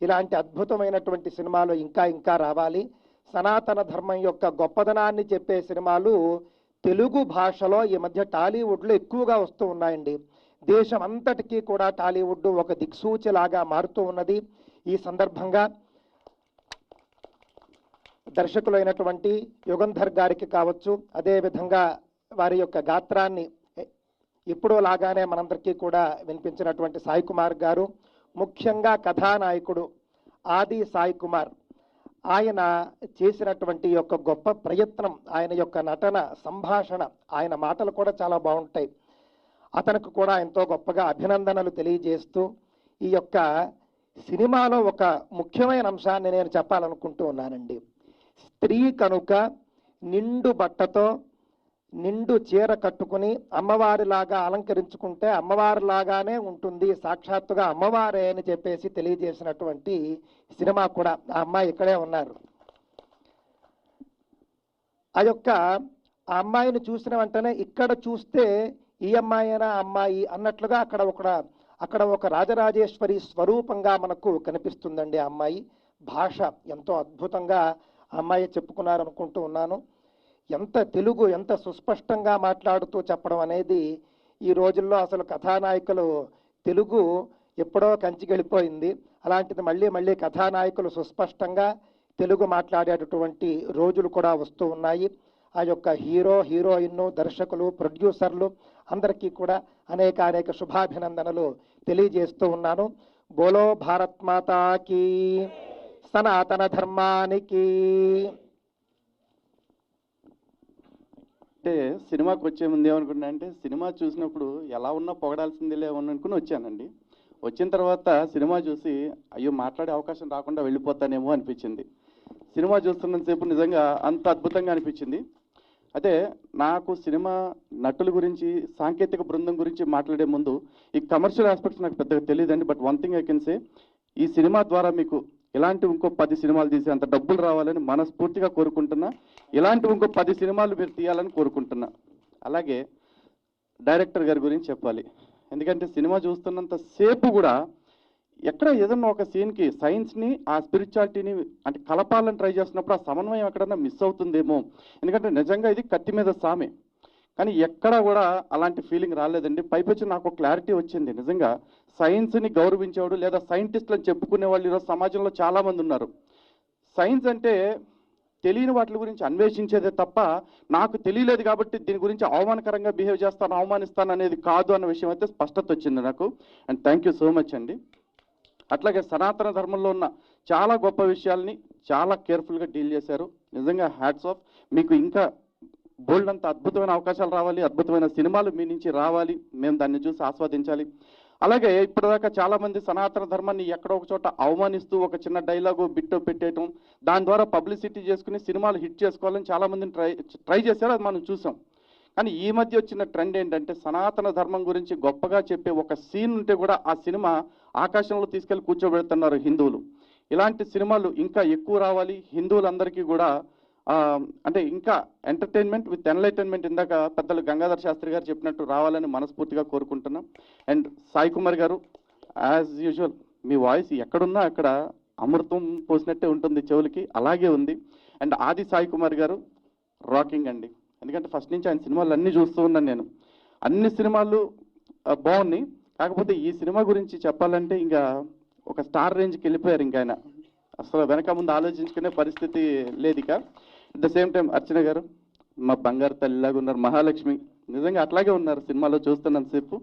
ఇలాంటి అద్భుతమైనటువంటి సినిమాలు ఇంకా ఇంకా రావాలి. సనాతన ధర్మం యొక్క గొప్పదనాన్ని చెప్పే సినిమాలు తెలుగు భాషలో ఈ మధ్య టాలీవుడ్లో ఎక్కువగా వస్తూ ఉన్నాయండి. దేశం అంతటికీ కూడా టాలీవుడ్ ఒక దిక్సూచిలాగా మారుతూ ఉన్నది. ఈ సందర్భంగా దర్శకులైనటువంటి యుగంధర్ గారికి కావచ్చు, అదేవిధంగా వారి యొక్క గాత్రాన్ని ఇప్పుడు లాగానే మనందరికీ కూడా వినిపించినటువంటి సాయి కుమార్ గారు, ముఖ్యంగా కథానాయకుడు ఆది సాయి కుమార్, ఆయన చేసినటువంటి యొక్క గొప్ప ప్రయత్నం, ఆయన యొక్క నటన, సంభాషణ, ఆయన మాటలు కూడా చాలా బాగుంటాయి. అతనికి కూడా ఎంతో గొప్పగా అభినందనలు తెలియజేస్తూ ఈ యొక్క సినిమాలో ఒక ముఖ్యమైన అంశాన్ని నేను చెప్పాలనుకుంటూ ఉన్నానండి. స్త్రీ కనుక నిండు బట్టతో నిండు చీర కట్టుకుని అమ్మవారిలాగా అలంకరించుకుంటే అమ్మవారిలాగానే ఉంటుంది, సాక్షాత్తుగా అమ్మవారే అని చెప్పేసి తెలియజేసినటువంటి సినిమా కూడా. ఆ అమ్మాయి ఇక్కడే ఉన్నారు. ఆ అమ్మాయిని చూసిన వెంటనే ఇక్కడ చూస్తే ఈ అమ్మాయినా అమ్మాయి అన్నట్లుగా అక్కడ ఒక రాజరాజేశ్వరి స్వరూపంగా మనకు కనిపిస్తుందండి. ఆ అమ్మాయి భాష ఎంతో అద్భుతంగా ఆ అమ్మాయి చెప్పుకున్నారనుకుంటూ ఉన్నాను. ఎంత తెలుగు ఎంత సుస్పష్టంగా మాట్లాడుతూ చెప్పడం అనేది ఈ రోజుల్లో అసలు కథానాయకులు తెలుగు ఎప్పుడో కంచికెళ్ళిపోయింది. అలాంటిది మళ్ళీ కథానాయకులు సుస్పష్టంగా తెలుగు మాట్లాడేటటువంటి రోజులు కూడా వస్తూ ఉన్నాయి. ఆ యొక్క హీరో, హీరోయిన్, దర్శకులు, ప్రొడ్యూసర్లు అందరికీ కూడా అనేక శుభాభినందనలు తెలియజేస్తూ ఉన్నాను. బోలో భారత్ మాతాకి, సనాతన ధర్మానికి. అంటే సినిమాకి వచ్చే ముందు ఏమనుకున్నా అంటే సినిమా చూసినప్పుడు ఎలా ఉన్నా పొగడాల్సిందిలే అనుకుని వచ్చానండి. వచ్చిన తర్వాత సినిమా చూసి అయ్యో మాట్లాడే అవకాశం రాకుండా వెళ్ళిపోతానేమో అనిపించింది. సినిమా చూస్తున్నంతసేపు నిజంగా అంత అద్భుతంగా అనిపించింది. అదే నాకు సినిమా నటుల గురించి, సాంకేతిక బృందం గురించి మాట్లాడే ముందు ఈ కమర్షియల్ ఆస్పెక్ట్స్ నాకు పెద్దగా తెలియదండి. But one thing I can say, ఈ సినిమా ద్వారా మీకు ఇలాంటి ఇంకో 10 సినిమాలు తీసి అంత డబ్బులు రావాలని మనస్ఫూర్తిగా కోరుకుంటున్నా. ఇలాంటి ఇంకో 10 సినిమాలు మీరు తీయాలని కోరుకుంటున్నా. అలాగే డైరెక్టర్ గారి గురించి చెప్పాలి. ఎందుకంటే సినిమా చూస్తున్నంత సేపు కూడా ఎక్కడ ఏదన్నా ఒక సీన్కి సైన్స్ని ఆ స్పిరిచువాలిటీని అంటే కలపాలని ట్రై చేస్తున్నప్పుడు ఆ సమన్వయం ఎక్కడన్నా మిస్ అవుతుందేమో. ఎందుకంటే నిజంగా ఇది కత్తి మీద సామే, కానీ ఎక్కడా కూడా అలాంటి ఫీలింగ్ రాలేదండి. పైపొచ్చి నాకు క్లారిటీ వచ్చింది. నిజంగా సైన్స్ని గౌరవించేవాడు లేదా సైంటిస్టులు అని చెప్పుకునే వాళ్ళు ఈరోజు సమాజంలో చాలామంది ఉన్నారు. సైన్స్ అంటే తెలియని వాటి గురించి అన్వేషించేదే తప్ప నాకు తెలియలేదు కాబట్టి దీని గురించి అవమానకరంగా బిహేవ్ చేస్తాను, అవమానిస్తాను అనేది కాదు అన్న విషయం అయితే స్పష్టత వచ్చింది నాకు. And thank you so much అండి. అట్లాగే సనాతన ధర్మంలో ఉన్న చాలా గొప్ప విషయాల్ని చాలా కేర్ఫుల్గా డీల్ చేశారు. నిజంగా హ్యాట్స్ ఆఫ్. మీకు ఇంకా బోల్డ్ అంత అద్భుతమైన అవకాశాలు రావాలి, అద్భుతమైన సినిమాలు మీ నుంచి రావాలి, మేము దాన్ని చూసి ఆస్వాదించాలి. అలాగే ఇప్పటిదాకా చాలామంది సనాతన ధర్మాన్ని ఎక్కడో ఒక చోట అవమానిస్తూ ఒక చిన్న డైలాగు బిట్టు పెట్టేయటం, దాని ద్వారా పబ్లిసిటీ చేసుకుని సినిమాలు హిట్ చేసుకోవాలని చాలామందిని ట్రై చేశారు, అది మనం చూసాం. కానీ ఈ మధ్య వచ్చిన ట్రెండ్ ఏంటంటే సనాతన ధర్మం గురించి గొప్పగా చెప్పే ఒక సీన్ ఉంటే కూడా ఆ సినిమా ఆకాశంలో తీసుకెళ్లి కూర్చోబెడుతున్నారు హిందువులు. ఇలాంటి సినిమాలు ఇంకా ఎక్కువ రావాలి. హిందువులందరికీ కూడా అంటే ఇంకా ఎంటర్టైన్మెంట్ విత్ ఎన్లైటైన్మెంట్ ఇందాక పెద్దలు గంగాధర్ శాస్త్రి గారు చెప్పినట్టు రావాలని మనస్ఫూర్తిగా కోరుకుంటున్నాం. అండ్ సాయి కుమార్ గారు, యాజ్ యూజువల్ మీ వాయిస్ ఎక్కడున్నా అక్కడ అమృతం పోసినట్టే ఉంటుంది చెవులకి, అలాగే ఉంది. అండ్ ఆది సాయి కుమార్ గారు రాకింగ్ అండి. ఎందుకంటే ఫస్ట్ నుంచి ఆయన సినిమాలు అన్నీ చూస్తూ ఉన్నాను నేను. అన్ని సినిమాలు బాగున్నాయి. కాకపోతే ఈ సినిమా గురించి చెప్పాలంటే ఇంకా ఒక స్టార్ రేంజ్కి వెళ్ళిపోయారు. ఇంకా ఆయన అసలు వెనక ముందు ఆలోచించుకునే పరిస్థితి లేదు. ఇక అట్ ద సేమ్ టైం అర్చన గారు మా బంగారు తల్లిలాగా ఉన్నారు, మహాలక్ష్మి. నిజంగా అట్లాగే ఉన్నారు సినిమాలో చూస్తున్నంతసేపు.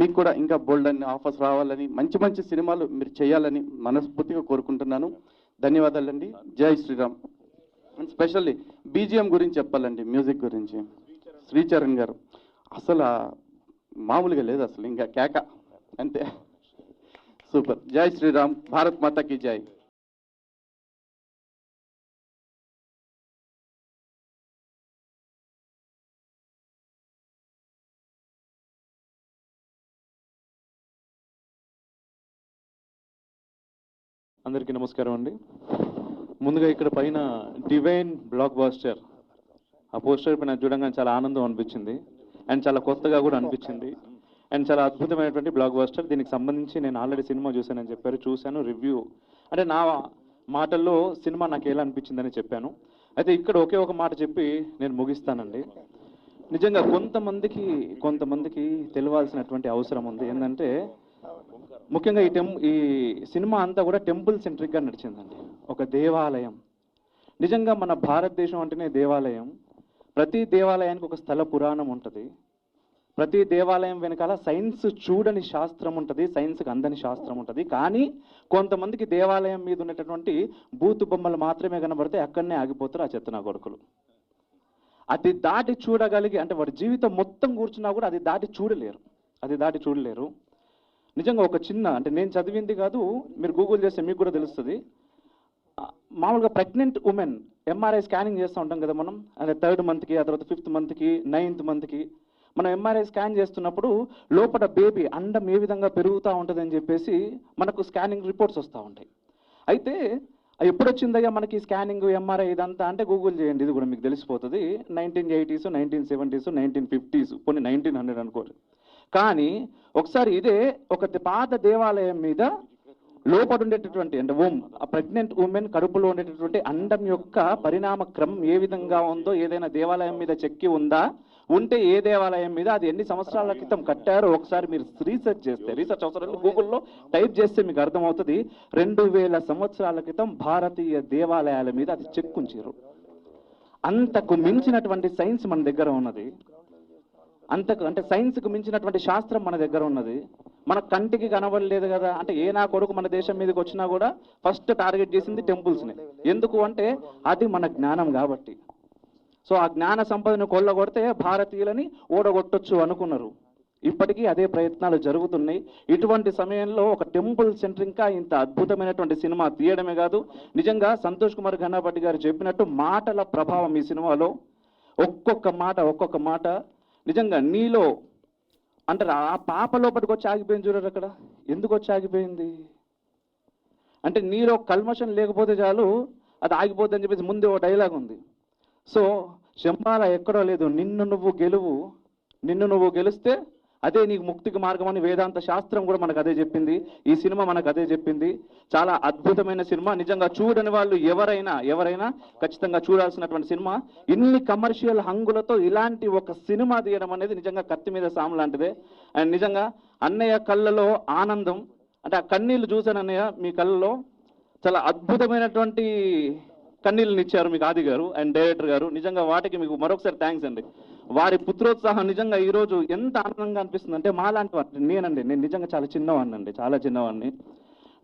మీకు కూడా ఇంకా బోల్డ్ అన్ని ఆఫర్స్ రావాలని, మంచి మంచి సినిమాలు మీరు చేయాలని మనస్ఫూర్తిగా కోరుకుంటున్నాను. ధన్యవాదాలండి. జై శ్రీరామ్. అండ్ స్పెషల్లీ బీజిఎం గురించి చెప్పాలండి, మ్యూజిక్ గురించి. శ్రీచరణ్ గారు అసలు మామూలుగా లేదు, అసలు ఇంకా కేక అంతే. సూపర్. జై శ్రీరామ్. భారత్ మాతాకి జై. అందరికీ నమస్కారం అండి. ముందుగా ఇక్కడ పైన డివైన్ బ్లాక్ బాస్టర్ ఆ పోస్టర్ పైన చూడగానే చాలా ఆనందం అనిపించింది అండ్ చాలా కొత్తగా కూడా అనిపించింది అండ్ చాలా అద్భుతమైనటువంటి బ్లాక్ బాస్టర్. దీనికి సంబంధించి నేను ఆల్రెడీ సినిమా చూశానని చెప్పారు, చూశాను. రివ్యూ అంటే నా మాటల్లో సినిమా నాకు ఎలా అనిపించిందని చెప్పాను. అయితే ఇక్కడ ఒకే ఒక మాట చెప్పి నేను ముగిస్తానండి. నిజంగా కొంతమందికి తెలియాల్సినటువంటి అవసరం ఉంది. ఏంటంటే ముఖ్యంగా ఈ సినిమా అంతా కూడా టెంపుల్ సెంట్రిక్గా నడిచిందండి. ఒక దేవాలయం. నిజంగా మన భారతదేశం అంటేనే దేవాలయం. ప్రతి దేవాలయానికి ఒక స్థల పురాణం ఉంటుంది. ప్రతి దేవాలయం వెనకాల సైన్స్ చూడని శాస్త్రం ఉంటుంది, సైన్స్కి అందని శాస్త్రం ఉంటుంది. కానీ కొంతమందికి దేవాలయం మీద ఉన్నటువంటి బూతు బొమ్మలు మాత్రమే కనబడితే అక్కడనే ఆగిపోతారు ఆ చెత్తనా కొడుకులు. అది దాటి చూడగలిగి అంటే వాడి జీవితం మొత్తం కూర్చున్నా కూడా అది దాటి చూడలేరు. నిజంగా ఒక చిన్న అంటే నేను చదివింది కాదు, మీరు గూగుల్ చేస్తే మీకు కూడా తెలుస్తుంది. మామూలుగా ప్రెగ్నెంట్ ఉమెన్ ఎంఆర్ఐ స్కానింగ్ చేస్తూ ఉంటాం కదా మనం, అంటే 3rd మంత్కి, ఆ తర్వాత 5th మంత్కి, 9th మంత్కి మనం ఎంఆర్ఐ స్కాన్ చేస్తున్నప్పుడు లోపల బేబీ అండం ఏ విధంగా పెరుగుతూ ఉంటుంది అని చెప్పేసి మనకు స్కానింగ్ రిపోర్ట్స్ వస్తూ ఉంటాయి. అయితే ఎప్పుడు వచ్చిందయ్యా మనకి స్కానింగ్ ఎంఆర్ఐ ఇదంతా అంటే గూగుల్ చేయండి, ఇది కూడా మీకు తెలిసిపోతుంది. 1980s, 1970s, 1950s, కొన్ని 1900 అనుకోరు. కానీ ఒకసారి ఇదే ఒక పాత దేవాలయం మీద లోపల ఉండేటటువంటి అంటే ఆ ప్రెగ్నెంట్ ఉమెన్ కడుపులో ఉండేటటువంటి అండం యొక్క పరిణామ క్రమం ఏ విధంగా ఉందో ఏదైనా దేవాలయం మీద చెక్కి ఉందా, ఉంటే ఏ దేవాలయం మీద, అది ఎన్ని సంవత్సరాల క్రితం కట్టారో ఒకసారి మీరు రీసెర్చ్ అవసరం గూగుల్లో టైప్ చేస్తే మీకు అర్థమవుతుంది. 2000 సంవత్సరాల క్రితం భారతీయ దేవాలయాల మీద అది చెక్కుంచారు. అంతకు మించినటువంటి సైన్స్ మన దగ్గర ఉన్నది. అంటే సైన్స్కు మించినటువంటి శాస్త్రం మన దగ్గర ఉన్నది. మన కంటికి కనబడలేదు కదా. అంటే ఏ నా కొడుకు మన దేశం మీదకి వచ్చినా కూడా ఫస్ట్ టార్గెట్ చేసింది టెంపుల్స్ని. ఎందుకు అంటే అది మన జ్ఞానం కాబట్టి. సో ఆ జ్ఞాన సంపదను కొల్లగొడితే భారతీయులని ఓడగొట్టొచ్చు అనుకున్నారు. ఇప్పటికీ అదే ప్రయత్నాలు జరుగుతున్నాయి. ఇటువంటి సమయంలో ఒక టెంపుల్ సెంట్రింగ్గా ఇంత అద్భుతమైనటువంటి సినిమా తీయడమే కాదు, నిజంగా సంతోష్ కుమార్ గణపతి గారు చెప్పినట్టు మాటల ప్రభావం ఈ సినిమాలో ఒక్కొక్క మాట నిజంగా నీలో అంటే ఆ పాప లోపలికి వచ్చి ఆగిపోయింది చూడరు. అక్కడ ఎందుకు వచ్చి ఆగిపోయింది అంటే నీలో కల్మషం లేకపోతే చాలు అది ఆగిపోద్దని చెప్పేసి ముందే ఓ డైలాగ్ ఉంది. సో శంబాల ఎక్కడో లేదు, నిన్ను నువ్వు గెలువు, నిన్ను నువ్వు గెలిస్తే అదే నీకు ముక్తికి మార్గం అని వేదాంత శాస్త్రం కూడా మనకు అదే చెప్పింది. ఈ సినిమా మనకు అదే చెప్పింది. చాలా అద్భుతమైన సినిమా. నిజంగా చూడని వాళ్ళు ఎవరైనా ఖచ్చితంగా చూడాల్సినటువంటి సినిమా. ఇన్ని కమర్షియల్ హంగులతో ఇలాంటి ఒక సినిమా తీయడం అనేది నిజంగా కత్తి మీద సాము లాంటిదే. అండ్ నిజంగా అన్నయ్య కళ్ళలో ఆనందం, అంటే ఆ కన్నీళ్ళు చూశాను అన్నయ్య మీ కళ్ళలో. చాలా అద్భుతమైనటువంటి కన్నీళ్ళని ఇచ్చారు మీకు ఆది గారు అండ్ డైరెక్టర్ గారు. నిజంగా వాటికి మీకు మరొకసారి థ్యాంక్స్ అండి. వారి పుత్రోత్సాహం నిజంగా ఈరోజు ఎంత ఆనందంగా అనిపిస్తుంది అంటే, మాలాంటి వారు, నేను నిజంగా చాలా చిన్నవాడిని.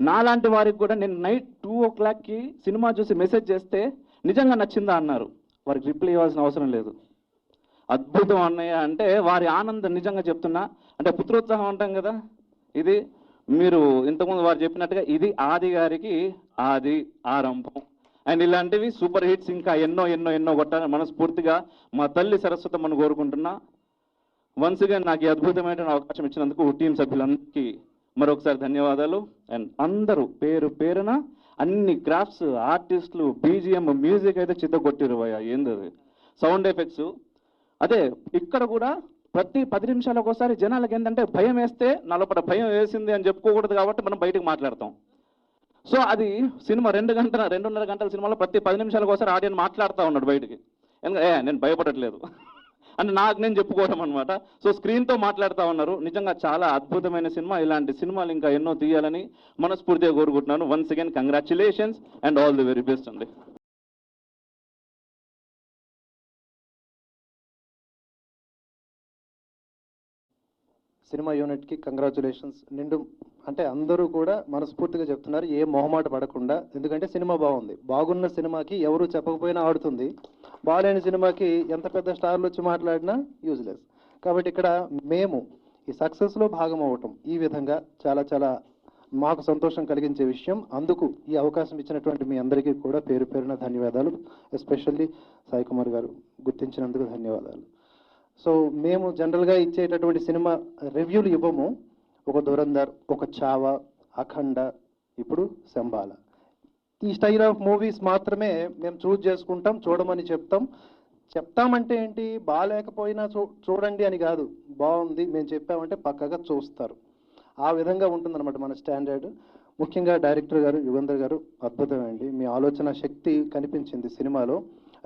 నాలాంటి వారికి కూడా నేను నైట్ 2 o'clockకి సినిమా చూసి మెసేజ్ చేస్తే నిజంగా నచ్చిందా అన్నారు. వారికి రిప్లై ఇవ్వాల్సిన అవసరం లేదు. అద్భుతం అన్నయ్య అంటే వారి ఆనందం నిజంగా చెప్తున్నా. అంటే పుత్రోత్సాహం అంటాం కదా, ఇది మీరు ఇంతకుముందు వారు చెప్పినట్టుగా ఇది ఆది గారికి ఆది ఆరంభం. అండ్ ఇలాంటివి సూపర్ హిట్స్ ఇంకా ఎన్నో కొట్టాలని మనస్ఫూర్తిగా మా తల్లి సరస్వతమ్మను కోరుకుంటున్నా. వన్స్ అగైన్ నాకు ఈ అద్భుతమైన అవకాశం ఇచ్చినందుకు టీం సభ్యులందరికీ మరొకసారి ధన్యవాదాలు. అండ్ అందరూ పేరున అన్ని క్రాఫ్ట్స్, ఆర్టిస్టులు, బీజిఎం, మ్యూజిక్ అయితే చిత్తగొట్టిరు భయ. ఏందది సౌండ్ ఎఫెక్ట్స్. అదే ఇక్కడ కూడా ప్రతి 10 నిమిషాలకు ఒకసారి జనాలకు ఏంటంటే భయం వేస్తే నలపడ భయం వేసింది అని చెప్పుకోకూడదు కాబట్టి మనం బయటకు మాట్లాడతాం. సో అది సినిమా 2.5 గంటల సినిమాలో ప్రతి 10 నిమిషాలకు ఒకసారి ఆడియన్స్ మాట్లాడుతూ ఉన్నాడు బయటికి. ఎందుకంటే నేను భయపడట్లేదు అంటే నాకు నేను చెప్పుకోవడం అనమాట. సో స్క్రీన్తో మాట్లాడుతూ ఉన్నారు. నిజంగా చాలా అద్భుతమైన సినిమా. ఇలాంటి సినిమాలు ఇంకా ఎన్నో తీయాలని మనస్ఫూర్తిగా కోరుకుంటున్నాను. Once again congratulations and all the very best అండి. సినిమా యూనిట్కి కంగ్రాచులేషన్స్. అంటే అందరూ కూడా మనస్ఫూర్తిగా చెప్తున్నారు, ఏ మొహమాట పడకుండా. ఎందుకంటే సినిమా బాగుంది. బాగున్న సినిమాకి ఎవరు చెప్పకపోయినా ఆడుతుంది. బాగాలేని సినిమాకి ఎంత పెద్ద స్టార్లు వచ్చి మాట్లాడినా యూజ్లెస్. కాబట్టి ఇక్కడ మేము ఈ సక్సెస్లో భాగం అవ్వటం ఈ విధంగా చాలా మాకు సంతోషం కలిగించే విషయం. అందుకు ఈ అవకాశం ఇచ్చినటువంటి మీ అందరికీ కూడా పేరున ధన్యవాదాలు. ఎస్పెషల్లీ సాయి కుమార్ గారు గుర్తించినందుకు ధన్యవాదాలు. సో మేము జనరల్గా ఇచ్చేటటువంటి సినిమా రివ్యూలు ఇవ్వము. ఒక దురంధర్, ఒక చావా, అఖండ, ఇప్పుడు శంబాల, ఈ స్టైల్ ఆఫ్ మూవీస్ మాత్రమే మేము చూజ్ చేసుకుంటాం, చూడమని చెప్తామంటే ఏంటి, బాగాలేకపోయినా చూడండి అని కాదు, బాగుంది మేము చెప్పామంటే పక్కగా చూస్తారు. ఆ విధంగా ఉంటుందన్నమాట మన స్టాండర్డ్. ముఖ్యంగా డైరెక్టర్ గారు యుగంధర్ గారు అద్భుతమండి. మీ ఆలోచన శక్తి కనిపించింది సినిమాలో.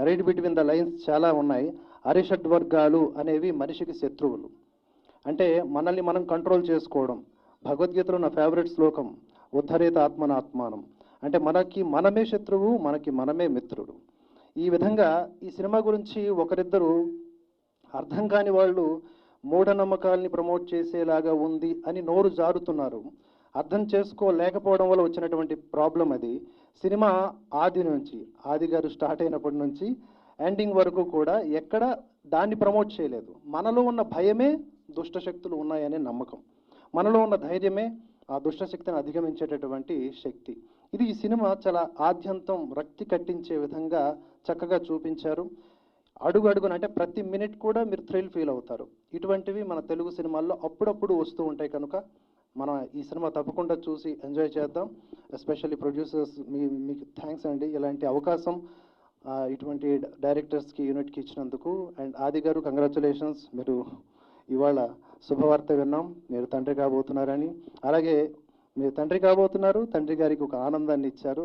రైట్ బిట్వీన్ ద లైన్స్ చాలా ఉన్నాయి. అరిషడ్ వర్గాలు అనేవి మనిషికి శత్రువులు. అంటే మనల్ని మనం కంట్రోల్ చేసుకోవడం. భగవద్గీతలో నా ఫేవరెట్ శ్లోకం ఉద్ధరేత ఆత్మనాత్మానం. అంటే మనకి మనమే శత్రువు, మనకి మనమే మిత్రుడు. ఈ విధంగా ఈ సినిమా గురించి ఒకరిద్దరు అర్థం కాని వాళ్ళు మూఢనమ్మకాల్ని ప్రమోట్ చేసేలాగా ఉంది అని నోరు జారుతున్నారు. అర్థం చేసుకోలేకపోవడం వల్ల వచ్చినటువంటి ప్రాబ్లం అది. సినిమా ఆది గారు స్టార్ట్ అయినప్పటి నుంచి ఎండింగ్ వరకు కూడా ఎక్కడ దాన్ని ప్రమోట్ చేయలేదు. మనలో ఉన్న భయమే దుష్టశక్తులు ఉన్నాయనే నమ్మకం, మనలో ఉన్న ధైర్యమే ఆ దుష్టశక్తిని అధిగమించేటటువంటి శక్తి. ఇది ఈ సినిమా చాలా ఆద్యంతం రక్తి కట్టించే విధంగా చక్కగా చూపించారు. అడుగున అంటే ప్రతి మినిట్ కూడా మీరు థ్రిల్ ఫీల్ అవుతారు. ఇటువంటివి మన తెలుగు సినిమాల్లో అప్పుడప్పుడు వస్తూ ఉంటాయి కనుక మనం ఈ సినిమా తప్పకుండా చూసి ఎంజాయ్ చేద్దాం. ఎస్పెషల్లీ ప్రొడ్యూసర్స్ మీకు థ్యాంక్స్ అండి, ఇలాంటి అవకాశం ఇటువంటి డైరెక్టర్స్కి యూనిట్కి ఇచ్చినందుకు. అండ్ ఆది గారు కంగ్రాచులేషన్స్, మీరు ఇవాళ శుభవార్త విన్నాం, మీరు తండ్రి కాబోతున్నారని. అలాగే మీరు తండ్రి కాబోతున్నారు, తండ్రి గారికి ఒక ఆనందాన్ని ఇచ్చారు.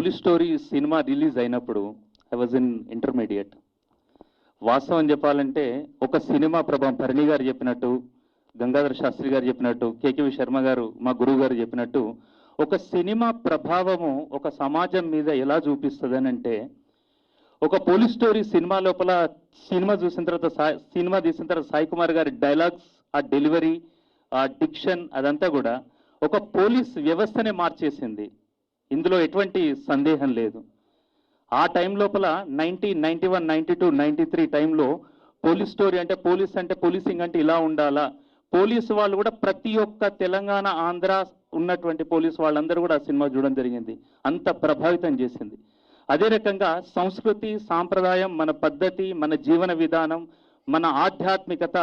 పోలీస్ స్టోరీ సినిమా రిలీజ్ అయినప్పుడు ఐ వాజ్ ఇన్ ఇంటర్మీడియట్. వాస్తవం చెప్పాలంటే ఒక సినిమా ప్రభావం భరణి గారు చెప్పినట్టు, గంగాధర శాస్త్రి గారు చెప్పినట్టు, కేకేవి శర్మ గారు మా గురువు గారు చెప్పినట్టు, ఒక సినిమా ప్రభావము ఒక సమాజం మీద ఎలా చూపిస్తుంది అంటే, ఒక పోలీస్ స్టోరీ సినిమా లోపల సినిమా తీసిన తర్వాత సాయి కుమార్ గారి డైలాగ్స్, ఆ డెలివరీ, ఆ డిక్షన్, అదంతా కూడా ఒక పోలీస్ వ్యవస్థనే మార్చేసింది. ఇందులో ఎటువంటి సందేహం లేదు. ఆ టైం లోపల 1991, 92, 93 టైంలో పోలీస్ స్టోరీ అంటే పోలీసింగ్ అంటే ఇలా ఉండాలా, పోలీసు వాళ్ళు కూడా ప్రతి ఒక్క తెలంగాణ, ఆంధ్ర ఉన్నటువంటి పోలీసు వాళ్ళందరూ కూడా ఆ సినిమా చూడడం జరిగింది. అంత ప్రభావితం చేసింది. అదే రకంగా సంస్కృతి, సాంప్రదాయం, మన పద్ధతి, మన జీవన విధానం, మన ఆధ్యాత్మికత,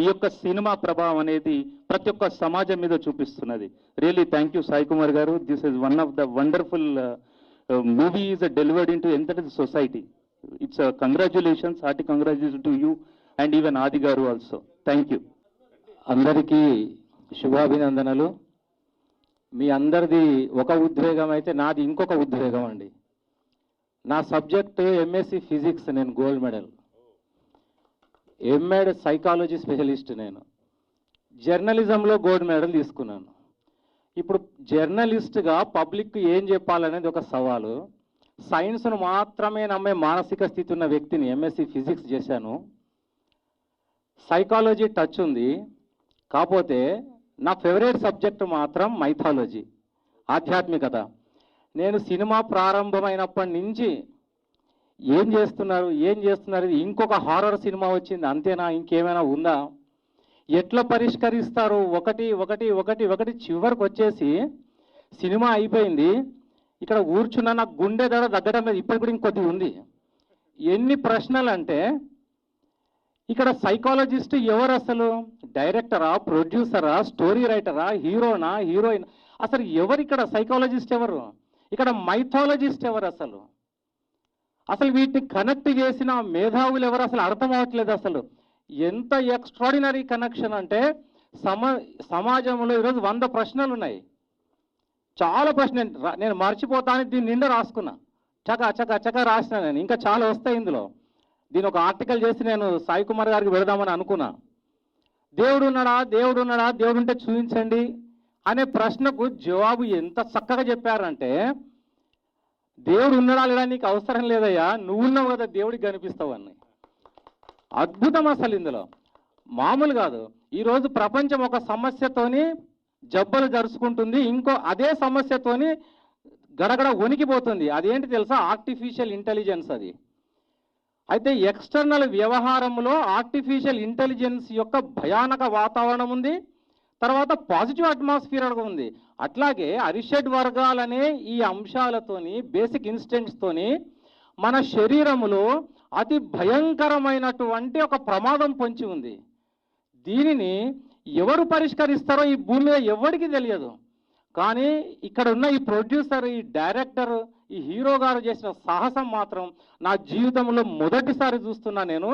ఈ యొక్క సినిమా ప్రభావం అనేది ప్రతి ఒక్క సమాజం మీద చూపిస్తున్నది. Really thank you Sai Kumar garu. This is one of the wonderful movie is delivered in to entire society. It's congratulations, hearty congratulation to you and even Adi garu also. Thank you. అందరికీ శుభాభినందనలు. మీ అందరిది ఒక ఉద్వేగం అయితే నాది ఇంకొక ఉద్వేగం అండి. నా సబ్జెక్ట్ ఎంఎస్సి ఫిజిక్స్, నేను gold medal. MEd psychology specialist నేను. జర్నలిజంలో గోల్డ్ మెడల్ తీసుకున్నాను. ఇప్పుడు జర్నలిస్ట్గా పబ్లిక్ ఏం చెప్పాలనేది ఒక సవాలు. సైన్స్ను మాత్రమే నమ్మే మానసిక స్థితి ఉన్న వ్యక్తిని ఎంఎస్సి ఫిజిక్స్ చేశాను. సైకాలజీ టచ్ ఉంది, కాకపోతే నా ఫేవరెట్ సబ్జెక్టు మాత్రం మైథాలజీ, ఆధ్యాత్మికత. నేను సినిమా ప్రారంభమైనప్పటి నుంచి ఏం చేస్తున్నారు ఇది ఇంకొక హారర్ సినిమా వచ్చింది అంతేనా, ఇంకేమైనా ఉందా, ఎట్లా పరిష్కరిస్తారు, ఒకటి చివరికి వచ్చేసి సినిమా అయిపోయింది. ఇక్కడ కూర్చున్న నాకు గుండె దడ తగ్గడం లేదు, ఇప్పటికి కూడా ఇంకొద్ది ఉంది. ఎన్ని ప్రశ్నలు అంటే, ఇక్కడ సైకాలజిస్ట్ ఎవరు అసలు? డైరెక్టరా, ప్రొడ్యూసరా, స్టోరీ రైటరా, హీరోనా, హీరోయిన్? అసలు ఎవరు ఇక్కడ సైకాలజిస్ట్ ఎవరు? ఇక్కడ మైథాలజిస్ట్ ఎవరు? అసలు వీటిని కనెక్ట్ చేసిన మేధావులు ఎవరు? అసలు అర్థం అవ్వట్లేదు. అసలు ఎంత ఎక్స్ట్రాడినరీ కనెక్షన్ అంటే, సమాజంలో ఈరోజు 100 ప్రశ్నలు ఉన్నాయి. చాలా ప్రశ్నలు నేను మర్చిపోతాను, దీన్ని నిండా రాసుకున్నా, చక రాసిన నేను. ఇంకా చాలా వస్తాయి ఇందులో. దీని ఒక ఆర్టికల్ చేసి నేను సాయి కుమార్ గారికి పెడదామని అనుకున్నా. దేవుడు ఉన్నాడా, దేవుడు ఉంటే చూపించండి అనే ప్రశ్నకు జవాబు ఎంత చక్కగా చెప్పారంటే, దేవుడు ఉన్నాడా లేదా నీకు అవసరం లేదయ్యా, నువ్వు ఉన్నావు కదా దేవుడికి కనిపిస్తావు అని. అద్భుతం అసలు ఇందులో, మామూలు కాదు. ఈరోజు ప్రపంచం ఒక సమస్యతోని జబ్బలు జరుచుకుంటుంది, ఇంకో అదే సమస్యతోని గడగడ వణికిపోతుంది. అదేంటి తెలుసా? Artificial intelligence. అది అయితే ఎక్స్టర్నల్ వ్యవహారంలో ఆర్టిఫిషియల్ ఇంటెలిజెన్స్ యొక్క భయానక వాతావరణం ఉంది, తర్వాత పాజిటివ్ అట్మాస్ఫియర్ ఉంది. అట్లాగే అరిషడ్ వర్గాలనే ఈ అంశాలతోని, బేసిక్ ఇన్స్టెంట్స్తోని మన శరీరములో అతి భయంకరమైనటువంటి ఒక ప్రమాదం పొంచి ఉంది. దీనిని ఎవరు పరిష్కరిస్తారో ఈ భూమి మీద ఎవరికి తెలియదు. కానీ ఇక్కడ ఉన్న ఈ ప్రొడ్యూసర్, ఈ డైరెక్టర్, ఈ హీరో గారు చేసిన సాహసం మాత్రం నా జీవితంలో మొదటిసారి చూస్తున్నా నేను.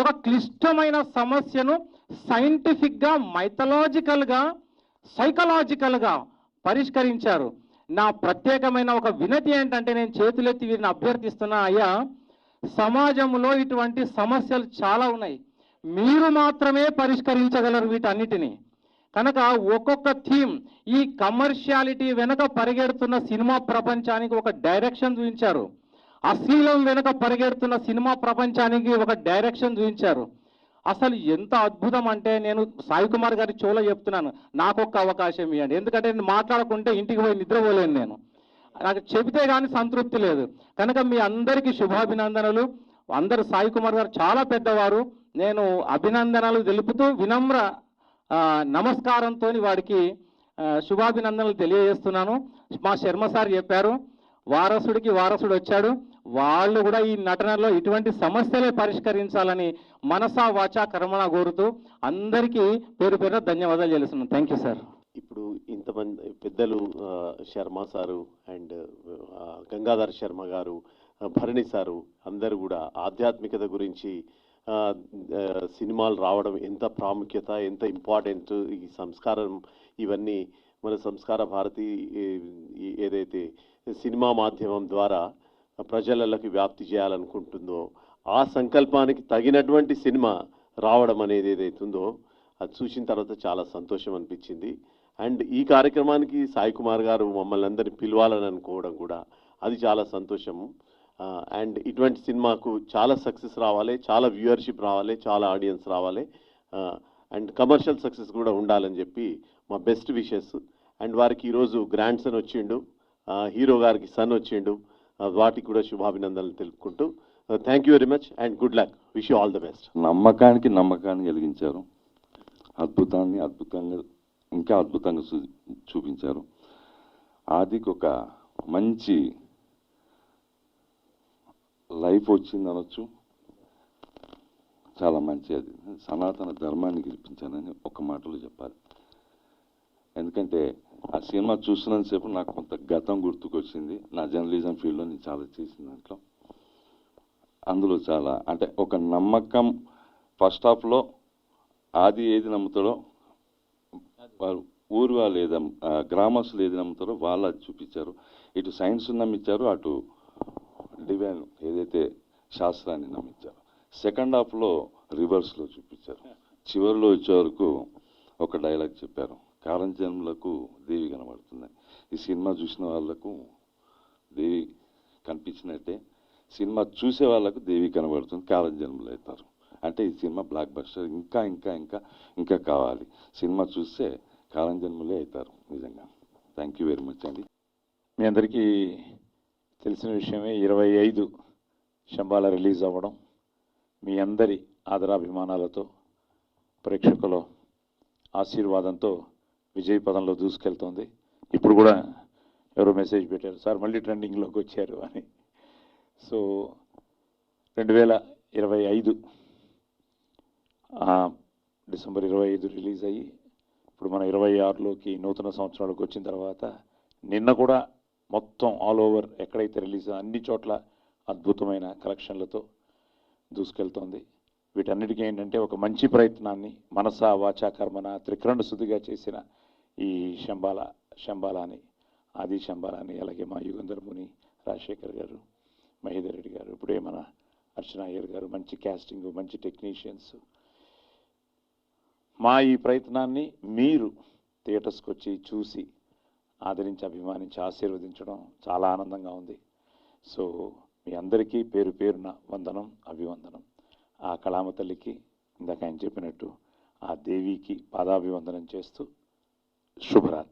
ఒక క్లిష్టమైన సమస్యను సైంటిఫిక్గా, మైథలాజికల్గా, సైకలాజికల్గా పరిష్కరించారు. నా ప్రత్యేకమైన ఒక వినతి ఏంటంటే, నేను చేతులెత్తి వీరిని అభ్యర్థిస్తున్నా, అయ్యా సమాజంలో ఇటువంటి సమస్యలు చాలా ఉన్నాయి, మీరు మాత్రమే పరిష్కరించగలరు వీటన్నిటినీ. కనుక ఒక్కొక్క థీమ్, ఈ కమర్షియాలిటీ వెనక పరిగెడుతున్న సినిమా ప్రపంచానికి ఒక డైరెక్షన్ చూపించారు, అశ్లీలం వెనక పరిగెడుతున్న సినిమా ప్రపంచానికి ఒక డైరెక్షన్ చూపించారు. అసలు ఎంత అద్భుతం అంటే, నేను సాయి కుమార్ గారి చెవులో చెప్తున్నాను, నాకొక్క అవకాశం ఇవ్వండి. ఎందుకంటే నేను మాట్లాడకుంటే ఇంటికి పోయి నిద్రపోలేను, నేను నాకు చెబితే కానీ సంతృప్తి లేదు. కనుక మీ అందరికీ శుభాభినందనలు. అందరు సాయి కుమార్ గారు చాలా పెద్దవారు, నేను అభినందనలు తెలుపుతూ వినమ్ర నమస్కారంతో వాడికి శుభాభినందనలు తెలియజేస్తున్నాను. మా శర్మ సార్ చెప్పారు, వారసుడికి వారసుడు వచ్చాడు, వాళ్ళు కూడా ఈ నటనలో ఇటువంటి సమస్యలే పరిష్కరించాలని మనసా వాచా కర్మణ కోరుతూ అందరికీ పేరు పేరున ధన్యవాదాలు తెలుస్తున్నాను. Thank you sir. ఇప్పుడు ఇంతమంది పెద్దలు, శర్మ సారు అండ్ గంగాధర్ శర్మ గారు, భరణి సారు అందరూ కూడా ఆధ్యాత్మికత గురించి, సినిమాలు రావడం ఎంత ప్రాముఖ్యత, ఎంత ఇంపార్టెంట్, ఈ సంస్కారం, ఇవన్నీ మన సంస్కార భారతి ఏదైతే సినిమా మాధ్యమం ద్వారా ప్రజలకి వ్యాప్తి చేయాలనుకుంటుందో ఆ సంకల్పానికి తగినటువంటి సినిమా రావడం అనేది ఏదైతుందో అది చూసిన తర్వాత చాలా సంతోషం అనిపించింది. అండ్ ఈ కార్యక్రమానికి సాయి కుమార్ గారు మమ్మల్ని అందరినీ పిలవాలని అనుకోవడం కూడా అది చాలా సంతోషము. అండ్ ఇటువంటి సినిమాకు చాలా సక్సెస్ రావాలి, చాలా వ్యూవర్షిప్ రావాలి, చాలా ఆడియన్స్ రావాలి, అండ్ కమర్షియల్ సక్సెస్ కూడా ఉండాలని చెప్పి మా బెస్ట్ విషెస్. అండ్ వారికి ఈరోజు గ్రాండ్ సన్ వచ్చిండు, హీరో గారికి సన్ వచ్చిండు, వాటికి కూడా శుభాభినందనలు తెలుపుకుంటూ thank you very much and good luck, wish you all the best. నమ్మకాన్ని కలిగించారు, అద్భుతంగా ఇంకా అద్భుతంగా చూపించారు. ఆదికి ఒక మంచి లైఫ్ వచ్చింది అనొచ్చు, చాలా మంచి అది సనాతన ధర్మాన్ని గెలిపించానని ఒక మాటలో చెప్పాలి. ఎందుకంటే ఆ సినిమా చూస్తున్నంతసేపు నాకు కొంత గతం గుర్తుకొచ్చింది. నా జర్నలిజం ఫీల్డ్లో నేను చాలా చేసిన దాంట్లో అందులో చాలా అంటే ఒక నమ్మకం. ఫస్ట్ హాఫ్లో ఆది ఏది నమ్ముతాడో వారు ఊరు వాళ్ళు ఏది గ్రామస్తులు ఏది నమ్ముతారో వాళ్ళు అది చూపించారు. ఇటు సైన్స్ నమ్మించారు, అటు డివైన్ ఏదైతే శాస్త్రాన్ని నమ్మించారు. సెకండ్ హాఫ్లో రివర్స్లో చూపించారు. చివరిలో వచ్చే వరకు ఒక డైలాగ్ చెప్పారు, కారంజన్ములకు దేవి కనబడుతుంది. ఈ సినిమా చూసిన వాళ్ళకు దేవి కనిపించినట్టే సినిమా చూసే వాళ్ళకు దేవి కనబడుతుంది, కారంజన్ములు అవుతారు. అంటే ఈ సినిమా బ్లాక్ బస్టర్, ఇంకా ఇంకా ఇంకా ఇంకా కావాలి. సినిమా చూస్తే కారంజన్ములే అవుతారు నిజంగా. థ్యాంక్ యూ వెరీ మచ్ అండి. మీ అందరికీ తెలిసిన విషయమే, 25 శంబాల రిలీజ్ అవ్వడం మీ అందరి ఆదరాభిమానాలతో ప్రేక్షకుల ఆశీర్వాదంతో విజయ పదంలో దూసుకెళ్తోంది. ఇప్పుడు కూడా ఎవరో మెసేజ్ పెట్టారు, సార్ మళ్ళీ ట్రెండింగ్లోకి వచ్చారు అని. సో 2025 డిసెంబర్ 25 రిలీజ్ అయ్యి ఇప్పుడు మన 26లోకి నూతన సంవత్సరాలకు వచ్చిన తర్వాత నిన్న కూడా మొత్తం ఆల్ ఓవర్ ఎక్కడైతే రిలీజ్ అన్ని చోట్ల అద్భుతమైన కలెక్షన్లతో దూసుకెళ్తోంది. వీటన్నిటికీ ఏంటంటే ఒక మంచి ప్రయత్నాన్ని మనస వాచా కర్మన త్రికరణ శుద్ధిగా చేసిన ఈ శంబాలాని ఆది శంబాలాని, అలాగే మా యుగంధర్ ముని, రాజశేఖర్ గారు, మహేందర్ రెడ్డి గారు, ఇప్పుడే మన అర్చన అయ్యర్ గారు, మంచి క్యాస్టింగ్, మంచి టెక్నీషియన్స్. మా ఈ ప్రయత్నాన్ని మీరు థియేటర్స్కి వచ్చి చూసి ఆదరించి అభిమానించి ఆశీర్వదించడం చాలా ఆనందంగా ఉంది. సో మీ అందరికీ పేరు పేరున వందనం, అభివందనం. ఆ కళామ తల్లికి ఇందాక ఆయన చెప్పినట్టు ఆ దేవికి పాదాభివందనం చేస్తూ శుభరాత్రి.